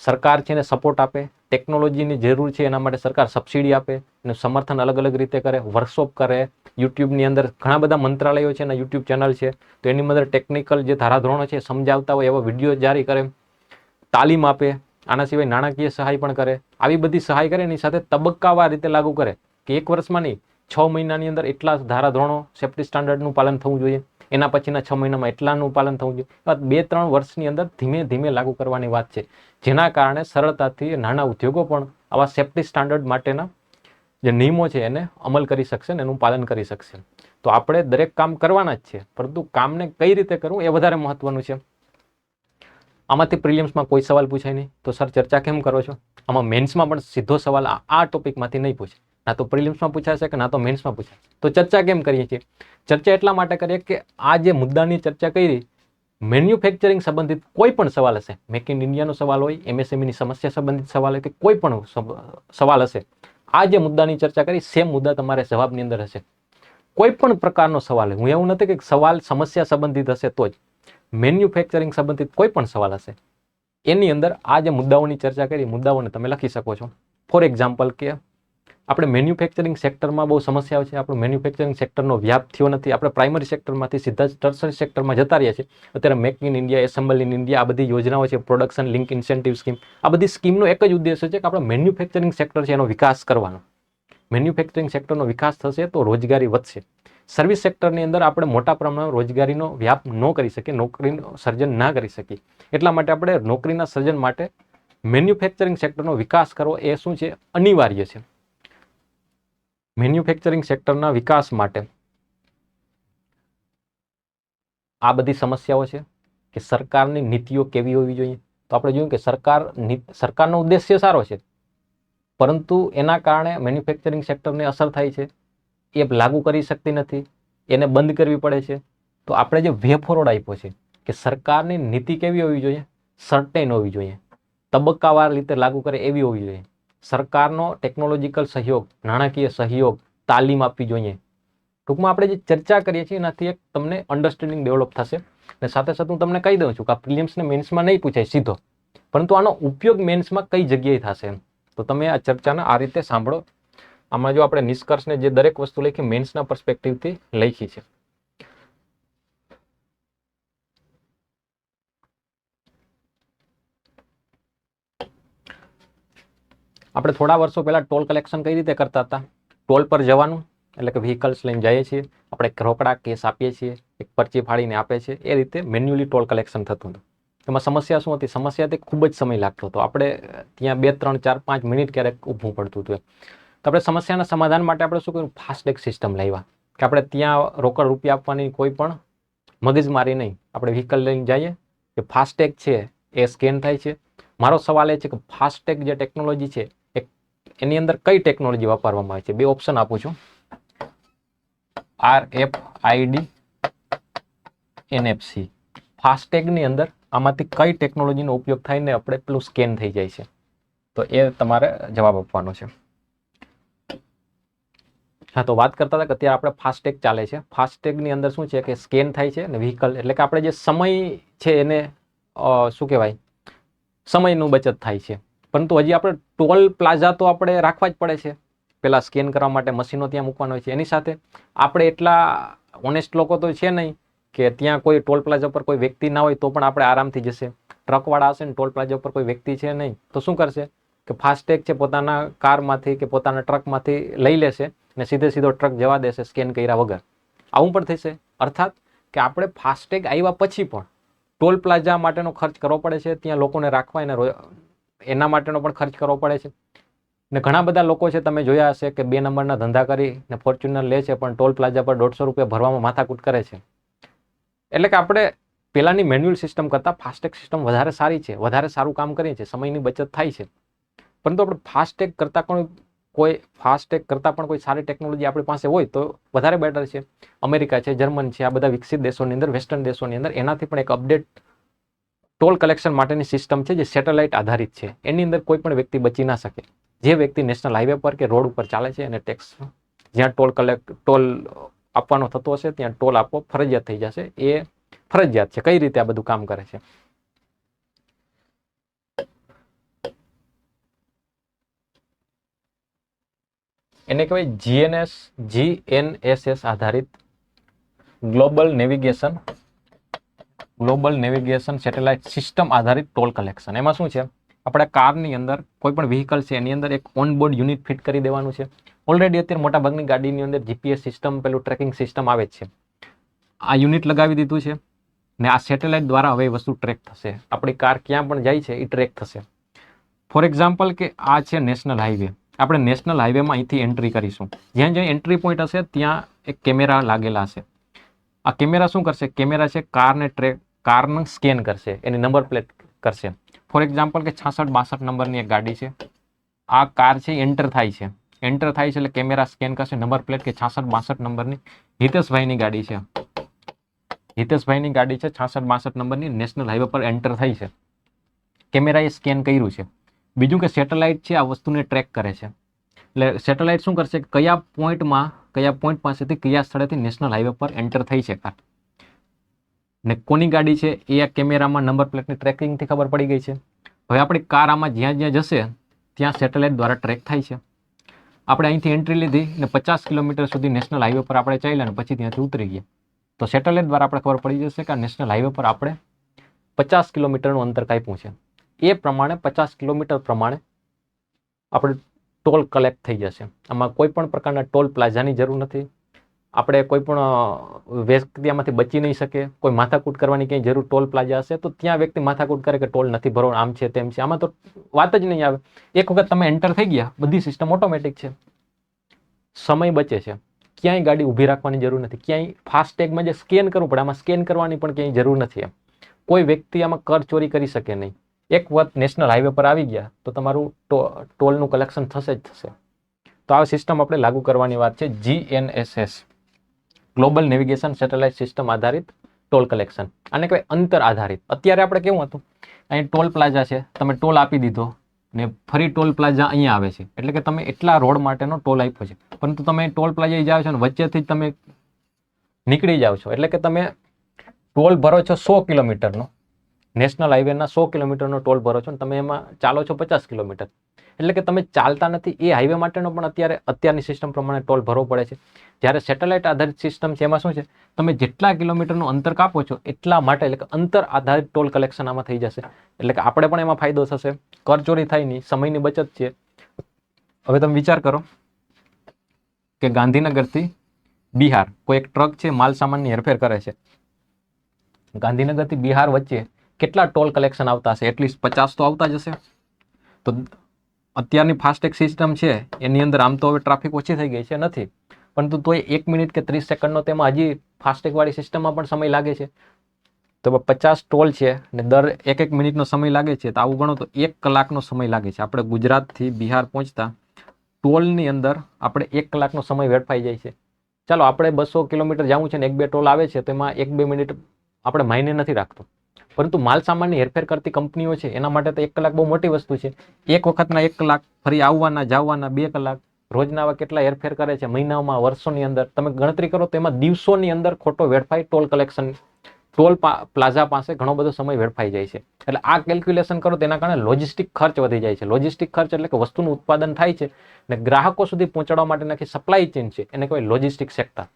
સરકાર છે એને સપોર્ટ આપે, ટેકનોલોજીની જરૂર છે એના માટે સરકાર સબસિડી આપે, એનું સમર્થન અલગ અલગ રીતે કરે, વર્કશોપ કરે. યુટ્યુબની અંદર ઘણા બધા મંત્રાલયો છે અને યુટ્યુબ ચેનલ છે, તો એની અંદર ટેકનિકલ જે ધારાધોરણો છે સમજાવતા હોય એવા વિડીયો જારી કરે, તાલીમ આપે. આના સિવાય નાણાકીય સહાય પણ કરે. આવી બધી સહાય કરે, એની સાથે તબક્કાવાર રીતે લાગુ કરે કે 1 વર્ષમાં નહીં, 6 મહિનાની અંદર એટલા ધારાધોરણો, સેફ્ટી સ્ટાન્ડર્ડનું પાલન થવું જોઈએ, એના પછીના 6 મહિનામાં એટલાનું પાલન થવું જોઈએ. 2-3 વર્ષની અંદર ધીમે ધીમે લાગુ કરવાની વાત છે, જેના કારણે સરળતાથી નાના ઉદ્યોગો પણ આવા સેફ્ટી સ્ટાન્ડર્ડ માટેના જે નિયમો છે એને અમલ કરી શકશે ને એનું પાલન કરી શકશે. તો આપણે દરેક કામ કરવાના જ છે, પરંતુ કામને કઈ રીતે કરવું એ વધારે મહત્વનું છે. આમાંથી પ્રિલિમ્સમાં કોઈ સવાલ પૂછાય નહીં તો સર ચર્ચા કેમ કરો છો? આમાં મેન્સમાં પણ સીધો સવાલ આ ટોપિકમાંથી નહીં પૂછે, ના તો પ્રિલિમ્સમાં પૂછાશે કે ના તો મેન્સમાં પૂછાય. તો ચર્ચા કેમ કરીએ છીએ? ચર્ચા એટલા માટે કરીએ કે આ જે મુદ્દાની ચર્ચા કરી, મેન્યુફેક્ચરિંગ સંબંધિત કોઈ પણ સવાલ હશે, મેક ઇન ઇન્ડિયાનો સવાલ હોય, એમએસએમઈની સમસ્યા સંબંધિત સવાલ હોય કે કોઈ પણ સવાલ હશે, આ જે મુદ્દાની ચર્ચા કરી સેમ મુદ્દા તમારે જવાબની અંદર હશે. કોઈ પણ પ્રકારનો સવાલ, હું એવું નથી કે સવાલ સમસ્યા સંબંધિત હશે તો જ, મેન્યુફેક્ચરિંગ સંબંધિત કોઈ પણ સવાલ હશે એની અંદર આ જે મુદ્દાઓની ચર્ચા કરી, મુદ્દાઓને તમે લખી શકો છો. ફોર એક્ઝામ્પલ કે આપણે મેન્યુફેક્ચરિંગ સેક્ટરમાં બહુ સમસ્યાઓ છે, આપણું મેન્યુફેક્ચરિંગ સેક્ટરનો વ્યાપ થયો નથી, આપણે પ્રાઇમરી સેક્ટરમાંથી સીધા જ ટર્સરી સેક્ટરમાં જતા રહ્યા છે. અત્યારે make in India, assemble in India, આ બધી યોજનાઓ છે, પ્રોડક્શન લિંક ઇન્સેન્ટિવ સ્કીમ, આ બધી સ્કીમનો એક જ ઉદ્દેશ્ય છે કે આપણે મેન્યુફેક્ચરિંગ સેક્ટર છે એનો વિકાસ કરવાનો. મેન્યુફેક્ચરિંગ સેક્ટરનો વિકાસ થશે તો રોજગારી વધશે. સર્વિસ સેક્ટરની અંદર આપણે મોટા પ્રમાણમાં રોજગારીનો વ્યાપ ન કરી શકીએ, નોકરીનું સર્જન ના કરી શકીએ. એટલા માટે આપણે નોકરીના સર્જન માટે મેન્યુફેક્ચરિંગ સેક્ટરનો વિકાસ કરવો એ શું છે? અનિવાર્ય છે. મેન્યુફેક્ચરિંગ સેક્ટરના વિકાસ માટે આ બધી સમસ્યાઓ છે કે સરકારની નીતિઓ કેવી હોવી જોઈએ. તો આપણે જોયું કે સરકારનો ઉદ્દેશ્ય સારો છે, પરંતુ એના કારણે મેન્યુફેક્ચરિંગ સેક્ટરને અસર થાય છે, એ લાગુ કરી શકતી નથી, એને બંધ કરવી પડે છે. તો આપણે જે વે ફોરવર્ડ આપ્યો છે કે સરકારની નીતિ કેવી હોવી જોઈએ? સર્ટેન હોવી જોઈએ. તબક્કાવાર રીતે લાગુ કરે એવી હોવી જોઈએ. સરકારનો ટેકનોલોજીકલ સહયોગ, નાણાકીય સહયોગ, તાલીમ આપવી જોઈએ. ટૂંકમાં આપણે જે ચર્ચા કરીએ છીએ એનાથી એક તમને અન્ડરસ્ટેન્ડિંગ ડેવલપ થશે. અને સાથે સાથે હું તમને કહી દઉં છું કે આ પ્રિલિમ્સ ને મેન્સમાં નહીં પૂછાય સીધો, પરંતુ આનો ઉપયોગ મેન્સમાં કઈ જગ્યાએ થશે. તો તમે આ ચર્ચાને આ રીતે સાંભળો. આમાં જો આપણે નિષ્કર્ષને જે દરેક વસ્તુ લખી મેન્સના પર્સપેક્ટિવથી લખી છે. આપણે થોડા વર્ષો પહેલા ટોલ કલેક્શન કઈ રીતે કરતા હતા? ટોલ પર જવાનું, એટલે કે વ્હીકલ્સ લઈને જઈએ છીએ, આપણે રોકડા કેસ આપીએ છીએ, એક પરચી ફાડીને આપે છે, એ રીતે મેન્યુઅલી ટોલ કલેક્શન થતું હતું. એમાં સમસ્યા શું હતી? સમસ્યા હતી ખૂબ જ સમય લાગતો હતો. આપણે ત્યાં 2, 3, 4, 5 મિનિટ ક્યારેક ઊભું પડતું હતું. તો આપણે સમસ્યાના સમાધાન માટે આપણે શું કર્યું? ફાસ્ટેગ સિસ્ટમ લાવ્યા કે આપણે ત્યાં રોકડ રૂપિયા આપવાની કોઈ પણ મગજમારી નહીં. આપણે વ્હીકલ લઈને જઈએ કે ફાસ્ટેગ છે એ સ્કેન થાય છે. મારો સવાલ એ છે કે ફાસ્ટેગ જે ટેકનોલોજી છે એની અંદર કઈ ટેકનોલોજી વાપરવામાં આવે છે? 2 ઓપ્શન આપું છું, RFID, NFC. ફાસ્ટેગની અંદર આમાંથી કઈ ટેકનોલોજીનો ઉપયોગ થઈને આપણે પેલું સ્કેન થઈ જાય છે? તો એ તમારે જવાબ આપવાનો છે. હા, તો વાત કરતા હતા કે અત્યારે આપણે ફાસ્ટેગ ચાલે છે. ફાસ્ટેગની અંદર શું છે કે સ્કેન થાય છે અને વ્હીકલ, એટલે કે આપણે જે સમય છે એને શું કહેવાય, સમયનું બચત થાય છે. પરંતુ હજી આપણે ટોલ પ્લાઝા તો આપણે રાખવા જ પડે છે. પેલા સ્કેન કરવા માટે મશીનો ત્યાં મૂકવાનો હોય છે. એની સાથે આપણે એટલા ઓનેસ્ટ લોકો તો છે નહીં કે ત્યાં કોઈ ટોલ પ્લાઝા પર કોઈ વ્યક્તિ ના હોય તો પણ આપણે આરામથી જશે. ટ્રકવાળા હશે ને ટોલ પ્લાઝા પર કોઈ વ્યક્તિ છે નહીં તો શું કરશે કે ફાસ્ટેગ છે પોતાના કારમાંથી કે પોતાના ટ્રકમાંથી લઈ લેશે ને સીધો ટ્રક જવા દેશે સ્કેન કર્યા વગર. આવું પણ થશે. અર્થાત કે આપણે ફાસ્ટેગ આવ્યા પછી પણ ટોલ પ્લાઝા માટેનો ખર્ચ કરવો પડે છે, ત્યાં લોકોને રાખવા એના માટેનો પણ ખર્ચ કરવો પડે છે. ને ઘણા બધા લોકો છે, તમે જોયા હશે કે 2 નંબરના ધંધા કરીને ફોર્ચ્યુનર લે છે પણ ટોલ પ્લાઝા પર 150 રૂપિયા ભરવામાં માથાકૂટ કરે છે. એટલે કે આપણે પહેલાની મેન્યુઅલ સિસ્ટમ કરતાં ફાસ્ટેગ સિસ્ટમ વધારે સારી છે, વધારે સારું કામ કરીએ છીએ, સમયની બચત થાય છે. પરંતુ આપણે ફાસ્ટેગ કરતાં પણ કોઈ સારી ટેકનોલોજી આપણી પાસે હોય તો વધારે બેટર છે. અમેરિકા છે, જર્મન છે, આ બધા વિકસિત દેશોની અંદર, વેસ્ટર્ન દેશોની અંદર એનાથી પણ એક અપડેટ ટોલ કલેક્શન માટેની સિસ્ટમ છે જે સેટેલાઇટ આધારિત છે. એની અંદર કોઈ પણ વ્યક્તિ બચી ના શકે. જે વ્યક્તિ નેશનલ હાઈવે પર કે રોડ ઉપર ચાલે છે અને ટેક્સ જ્યાં ટોલ આપવાનો થતો હશે ત્યાં ટોલ આપવો ફરજિયાત થઈ જશે. એ ફરજિયાત છે. કઈ રીતે આ બધું કામ કરે છે? એને કહેવાય GNSS આધારિત ગ્લોબલ નેવિગેશન સેટેલાઇટ સિસ્ટમ આધારિત ટોલ કલેક્શન. એમાં શું છે? આપણા કારની અંદર કોઈ પણ વ્હીકલ છે એની અંદર એક ઓનબોર્ડ યુનિટ ફિટ કરી દેવાનું છે. ઓલરેડી અત્યારે મોટાભાગની ગાડીની અંદર GPS સિસ્ટમ, પેલું ટ્રેકિંગ સિસ્ટમ આવે જ છે. આ યુનિટ લગાવી દીધું છે ને આ સેટેલાઇટ દ્વારા હવે વસ્તુ ટ્રેક થશે. આપણી કાર ક્યાં પણ જાય છે એ ટ્રેક થશે. ફોર એક્ઝામ્પલ કે આ છે નેશનલ હાઈવે. આપણે નેશનલ હાઈવેમાં અહીંથી એન્ટ્રી કરીશું. જ્યાં એન્ટ્રી પોઈન્ટ હશે ત્યાં એક કેમેરા લાગેલા હશે. આ કેમેરા શું કરશે? કેમેરા છે કારને સ્કેન કરશે, એની નંબર પ્લેટ કરશે. ફોર એક્ઝામ્પલ કે 66-62 નંબરની એક ગાડી છે. આ કાર છે એન્ટર થાય છે. એન્ટર થાય છે એટલે કેમેરા સ્કેન કરશે નંબર પ્લેટ કે 66-62 નંબરની હિતેશભાઈની ગાડી છે. હિતેશભાઈની ગાડી છે 66-62 નંબરની, નેશનલ હાઈવે પર એન્ટર થઈ છે. કેમેરાએ સ્કેન કર્યું છે. બીજું કે સેટેલાઇટ છે આ વસ્તુને ટ્રેક કરે છે. એટલે સેટેલાઇટ શું કરશે? કયા પોઈન્ટ પાસેથી કયા સ્થળેથી નેશનલ હાઈવે પર એન્ટર થઈ છે કાર ને કોની ગાડી છે એ આ કેમેરામાં નંબર પ્લેટની ટ્રેકિંગથી ખબર પડી ગઈ છે. હવે આપણી કાર આમાં જ્યાં જશે ત્યાં સેટેલાઇટ દ્વારા ટ્રેક થાય છે. આપણે અહીંથી એન્ટ્રી લીધી ને 50 કિલોમીટર સુધી નેશનલ હાઈવે પર આપણે ચાલ્યા ને પછી ત્યાંથી ઉતરી ગયા તો સેટેલાઇટ દ્વારા આપણે ખબર પડી જશે કે આ નેશનલ હાઈવે પર આપણે 50 કિલોમીટરનું અંતર કાપ્યું છે. એ પ્રમાણે 50 કિલોમીટર પ્રમાણે આપણે ટોલ કલેક્ટ થઈ જશે. આમાં કોઈ પણ પ્રકારના ટોલ પ્લાઝાની જરૂર નથી. આપણે કોઈ પણ વ્યક્તિ આમાંથી બચી નહીં શકે. કોઈ માથાકૂટ કરવાની ક્યાંય જરૂર ટોલ પ્લાઝા હશે તો ત્યાં વ્યક્તિ માથાકૂટ કરે કે ટોલ નથી ભરવો, આમ છે તેમ છે. આમાં તો વાત જ નહીં આવે. એક વખત તમે એન્ટર થઈ ગયા, બધી સિસ્ટમ ઓટોમેટિક છે, સમય બચે છે. ક્યાંય ગાડી ઊભી રાખવાની જરૂર નથી. ક્યાંય ફાસ્ટેગમાં જે સ્કેન કરવું પડે આમાં સ્કેન કરવાની પણ ક્યાંય જરૂર નથી. કોઈ વ્યક્તિ આમાં કર ચોરી કરી શકે નહીં. એક વખત નેશનલ હાઈવે પર આવી ગયા તો તમારું ટોલનું કલેક્શન થશે જ થશે. તો આ સિસ્ટમ આપણે લાગુ કરવાની વાત છે. GNSS global navigation satellite system આધારિત ટોલ કલેક્શન. આને કહેવાય અંતર આધારિત. અત્યારે આપણે કેવું હતું અહીં ટોલ પ્લાઝા છે, તમે ટોલ આપી દીધો ને ફરી ટોલ પ્લાઝા અહીંયા આવે છે, એટલે કે તમે એટલા રોડ માટેનો ટોલ આપ્યો છે, પરંતુ તમે ટોલ પ્લાઝા જાઓ છો ને વચ્ચેથી જ તમે નીકળી જાઓ છો, એટલે કે તમે ટોલ ભરો છો 100 કિલોમીટરનો, નેશનલ હાઈવેના 100 કિલોમીટરનો ટોલ ભરો છો ને તમે એમાં ચાલો છો 50 કિલોમીટર, એટલે કે તમે ચાલતા નથી. એ હાઈવે માટેનો પણ અત્યારની સિસ્ટમ પ્રમાણે ટોલ ભરવો પડે છે. જ્યારે સેટેલાઇટ આધારિત સિસ્ટમ છે એમાં શું છે, તમે જેટલા કિલોમીટરનું અંતર કાપો છો એટલા માટે, એટલે કે અંતર આધારિત ટોલ કલેક્શન આમાં થઈ જશે, એટલે કે આપણે પણ એમાં ફાયદો થશે, કરચોરી થાય નહીં, સમયની બચત છે. હવે તમે વિચાર કરો કે ગાંધીનગરથી બિહાર કોઈ એક ટ્રક છે માલ સામાનની હેરફેર કરે છે, ગાંધીનગરથી બિહાર વચ્ચે કેટલા ટોલ કલેક્શન આવતા હશે? એટલીસ્ટ 50 તો આવતા જ હશે. તો અત્યારની ફાસ્ટેગ સિસ્ટમ છે એની અંદર આમ તો હવે ટ્રાફિક ઓછી થઈ ગઈ છે નથી, પરંતુ તોય 1 મિનિટ કે 30 સેકન્ડનો તેમાં હજી ફાસ્ટેગવાળી સિસ્ટમમાં પણ સમય લાગે છે. તો 50 ટોલ છે ને દર 1-1 મિનિટનો સમય લાગે છે, તો આવું ગણો તો 1 કલાકનો સમય લાગે છે. આપણે ગુજરાતથી બિહાર પહોંચતા ટોલની અંદર આપણે 1 કલાકનો સમય વેડફાઈ જાય છે. ચાલો આપણે 200 કિલોમીટર જવું છે ને 1-2 ટોલ આવે છે, તેમાં 1-2 મિનિટ આપણે માયને નથી રાખતો, પરંતુ માલ સામાનની હેરફેર કરતી કંપનીઓ છે એના માટે તો 1 કલાક બહુ મોટી વસ્તુ છે. એક વખતના 1 કલાક, ફરી આવવાના જવાના 2 કલાક, રોજના આવા કેટલા હેરફેર કરે છે, મહિનાઓમાં, વર્ષોની અંદર તમે ગણતરી કરો તો એમાં દિવસોની અંદર ખોટો વેડફાઈ ટોલ કલેક્શન, ટોલ પ્લાઝા પાસે ઘણો બધો સમય વેડફાઈ જાય છે. એટલે આ કેલ્ક્યુલેશન કરો તેના કારણે લોજિસ્ટિક ખર્ચ વધી જાય છે. લોજિસ્ટિક ખર્ચ એટલે કે વસ્તુનું ઉત્પાદન થાય છે ને ગ્રાહકો સુધી પહોંચાડવા માટેના કે સપ્લાય ચેઇન છે એને કહેવાય લોજિસ્ટિક સેક્ટર.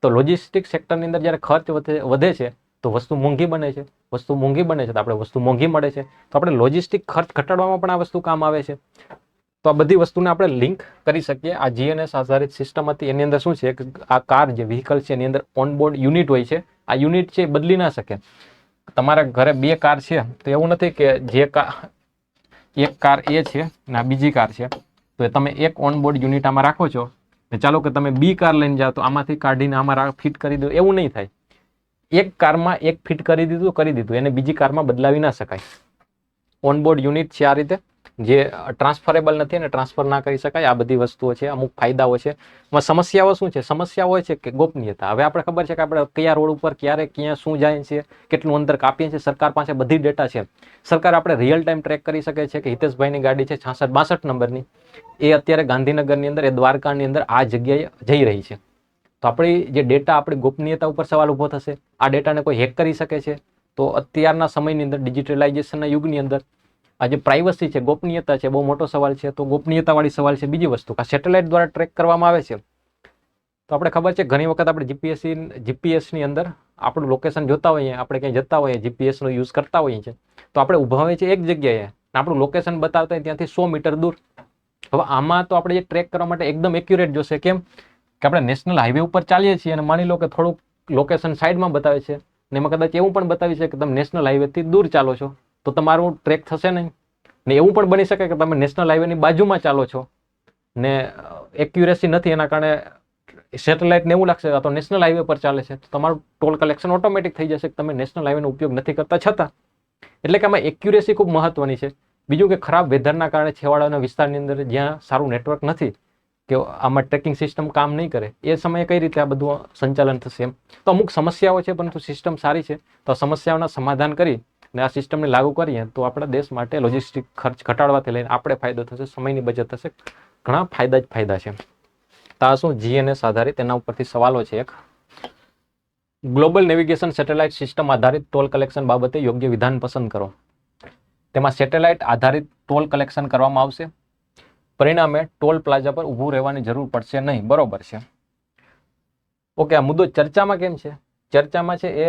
તો લોજિસ્ટિક સેક્ટરની અંદર જ્યારે ખર્ચ વધે છે તો વસ્તુ મોંઘી બને છે, વસ્તુ મોંઘી બને છે તો આપણે વસ્તુ મોંઘી મળે છે, તો આપણે લોજિસ્ટિક ખર્ચ ઘટાડવામાં પણ આ વસ્તુ કામ આવે છે. તો આ બધી વસ્તુને આપણે લિંક કરી શકીએ. આ જીએનએસ આધારિત સિસ્ટમ હતી એની અંદર શું છે કે આ કાર જે વ્હીકલ છે એની અંદર ઓનબોર્ડ યુનિટ હોય છે. આ યુનિટ છે એ બદલી ના શકે. તમારા ઘરે 2 કાર છે તો એવું નથી કે એક કાર એ છે ને આ બીજી કાર છે, તો તમે એક ઓનબોર્ડ યુનિટ આમાં રાખો છો ને ચાલો કે તમે બી કાર લઈને જાઓ તો આમાંથી કાઢીને આમાં ફિટ કરી દો, એવું નહીં થાય. એક કારમાં એક ફિટ કરી દીધું, એને બીજી કારમાં બદલાવી ના શકાય. ઓનબોર્ડ યુનિટ છે આ રીતે, જે ટ્રાન્સફરેબલ નથી અને ટ્રાન્સફર ના કરી શકાય. આ બધી વસ્તુઓ છે, અમુક ફાયદાઓ છે. એમાં સમસ્યાઓ શું છે? સમસ્યાઓ છે કે ગોપનીયતા. હવે આપણે ખબર છે કે આપણે કયા રોડ ઉપર ક્યારે ક્યાં શું જાય છે, કેટલું અંતર કાપીએ છીએ, સરકાર પાસે બધી ડેટા છે. સરકાર આપણે રિયલ ટાઈમ ટ્રેક કરી શકે છે કે હિતેશભાઈની ગાડી છે 66-62 નંબરની, એ અત્યારે ગાંધીનગરની અંદર, એ દ્વારકાની અંદર આ જગ્યાએ જઈ રહી છે. તો આપણી જે ડેટા, આપણી ગોપનીયતા ઉપર સવાલ ઊભો થશે. આ ડેટાને કોઈ હેક કરી શકે છે. તો અત્યારના સમયની અંદર, ડિજિટલાઇઝેશનના યુગની અંદર આ જે પ્રાઇવસી છે, ગોપનીયતા છે, બહુ મોટો સવાલ છે. તો ગોપનીયતાવાળી સવાલ છે. બીજી વસ્તુ, આ સેટેલાઇટ દ્વારા ટ્રેક કરવામાં આવે છે. તો આપણે ખબર છે ઘણી વખત આપણે જીપીએસની અંદર આપણું લોકેશન જોતા હોઈએ, આપણે ક્યાંય જતા હોઈએ, જીપીએસનો યુઝ કરતા હોઈએ છીએ, તો આપણે ઊભા હોઈએ છીએ એક જગ્યાએ, આપણું લોકેશન બતાવતા હોય ત્યાંથી 100 મીટર દૂર. હવે આમાં તો આપણે જે ટ્રેક કરવા માટે એકદમ એક્યુરેટ જોશે. કેમ કે આપણે નેશનલ હાઈવે ઉપર ચાલીએ છીએ અને માની લો કે થોડુંક લોકેશન સાઈડમાં બતાવે છે ને એમાં કદાચ એવું પણ બતાવી છે કે તમે નેશનલ હાઈવેથી દૂર ચાલો છો તો તમારું ટ્રેક થશે નહીં. ને એવું પણ બની શકે કે તમે નેશનલ હાઈવેની બાજુમાં ચાલો છો ને એક્યુરેસી નથી, એના કારણે સેટેલાઇટને એવું લાગશે આ તો નેશનલ હાઈવે પર ચાલે છે, તો તમારું ટોલ કલેક્શન ઓટોમેટિક થઈ જશે કે તમે નેશનલ હાઈવેનો ઉપયોગ નથી કરતા છતાં. એટલે કે આમાં એક્યુરેસી ખૂબ મહત્વની છે. બીજું કે ખરાબ વેધરના કારણે છેવાડાના વિસ્તારની અંદર જ્યાં સારું નેટવર્ક નથી, કે આમાં ટ્રેકિંગ સિસ્ટમ કામ નહીં કરે, એ સમયે કઈ રીતે આ બધું સંચાલન થશે એમ. તો અમુક સમસ્યાઓ છે, પરંતુ સિસ્ટમ સારી છે. તો સમસ્યાઓના સમાધાન કરી અને આ સિસ્ટમને લાગુ કરીએ તો આપણા દેશ માટે લોજિસ્ટિક ખર્ચ ઘટાડવાથી લઈને આપણે ફાયદો થશે, સમયની બચત થશે, ઘણા ફાયદા જ ફાયદા છે. તો આ શું જીએનએસ આધારિત, એના ઉપરથી સવાલો છે. એક, ગ્લોબલ નેવિગેશન સેટેલાઇટ સિસ્ટમ આધારિત ટોલ કલેક્શન બાબતે યોગ્ય વિધાન પસંદ કરો. તેમાં સેટેલાઇટ આધારિત ટોલ કલેક્શન કરવામાં આવશે. પરિણામે ટોલ પ્લાઝા પર ઊભું રહેવાની જરૂર પડશે નહીં. બરોબર છે. ઓકે, આ મુદ્દો ચર્ચામાં કેમ છે? ચર્ચામાં છે એ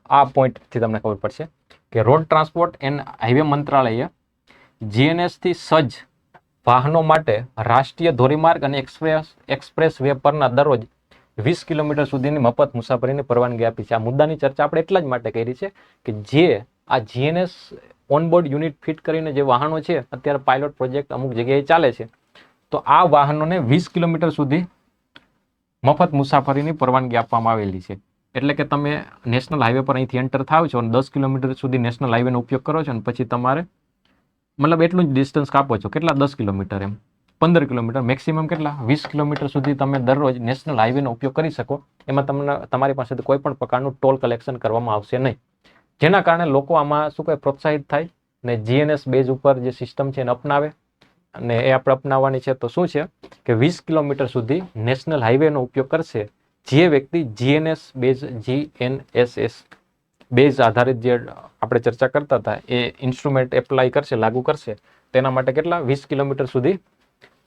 આ પોઈન્ટથી તમને ખબર પડશે કે રોડ ટ્રાન્સપોર્ટ એન્ડ હાઈવે મંત્રાલયે જીએનએસથી સજ્જ વાહનો માટે રાષ્ટ્રીય ધોરીમાર્ગ અને એક્સપ્રેસ વે પરના દરરોજ 20 કિલોમીટર સુધીની મફત મુસાફરીની પરવાનગી આપી છે. આ મુદ્દાની ચર્ચા આપણે એટલા જ માટે કરી છે કે જે આ જીએનએસ ઓનબોર્ડ યુનિટ ફિટ કરીને જે વાહનો છે, અત્યારે પાયલોટ પ્રોજેક્ટ અમુક જગ્યાએ ચાલે છે, તો આ વાહનોને 20 કિલોમીટર સુધી મફત મુસાફરીની પરવાનગી આપવામાં આવેલી છે. એટલે કે તમે નેશનલ હાઈવે પર અહીંથી એન્ટર થાવ છો અને 10 કિલોમીટર સુધી નેશનલ હાઈવેનો ઉપયોગ કરો છો અને પછી તમારે મતલબ એટલું જ ડિસ્ટન્સ કાપો છો. કેટલા? 10 કિલોમીટર, એમ 15 કિલોમીટર, મેક્સિમમ કેટલા? 20 કિલોમીટર સુધી તમે દરરોજ નેશનલ હાઈવેનો ઉપયોગ કરી શકો. એમાં તમારી પાસેથી કોઈ પણ પ્રકારનું ટોલ કલેક્શન કરવામાં આવશે નહીં. જેના કારણે લોકો આમાં શું કહે પ્રોત્સાહિત થાય ને જીએનએસ બેઝ ઉપર જે સિસ્ટમ છે એને અપનાવે, અને એ આપણે અપનાવવાની છે. તો શું છે કે 20 કિલોમીટર સુધી નેશનલ હાઈવેનો ઉપયોગ કરશે જે વ્યક્તિ જીએનએસ બેઝ જીએનએસએસ બેઝ આધારિત જે આપણે ચર્ચા કરતા હતા એ ઇન્સ્ટ્રુમેન્ટ એપ્લાય કરશે, લાગુ કરશે. તેના માટે કેટલા 20 કિલોમીટર સુધી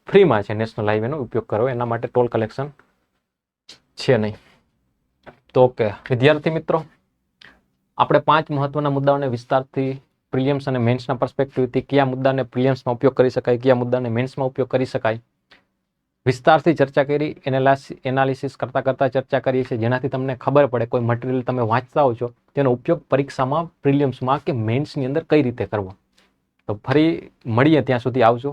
ફ્રીમાં છે નેશનલ હાઈવેનો ઉપયોગ કરો, એના માટે ટોલ કલેક્શન છે નહીં. તો ઓકે વિદ્યાર્થી મિત્રો, આપણે 5 મહત્વના મુદ્દાઓને વિસ્તારથી પ્રિલિયમ્સ અને મેન્સના પર્સપેક્ટિવથી કયા મુદ્દાને પ્રિલિયમ્સમાં ઉપયોગ કરી શકાય, કયા મુદ્દાને મેન્સમાં ઉપયોગ કરી શકાય, વિસ્તારથી ચર્ચા કરી. એનાલિસિસ કરતા ચર્ચા કરીએ છીએ, જેનાથી તમને ખબર પડે કોઈ મટીરિયલ તમે વાંચતા હો છો તેનો ઉપયોગ પરીક્ષામાં, પ્રિલિયમ્સમાં કે મેન્સની અંદર કઈ રીતે કરવો. તો ફરી મળીએ, ત્યાં સુધી આવજો.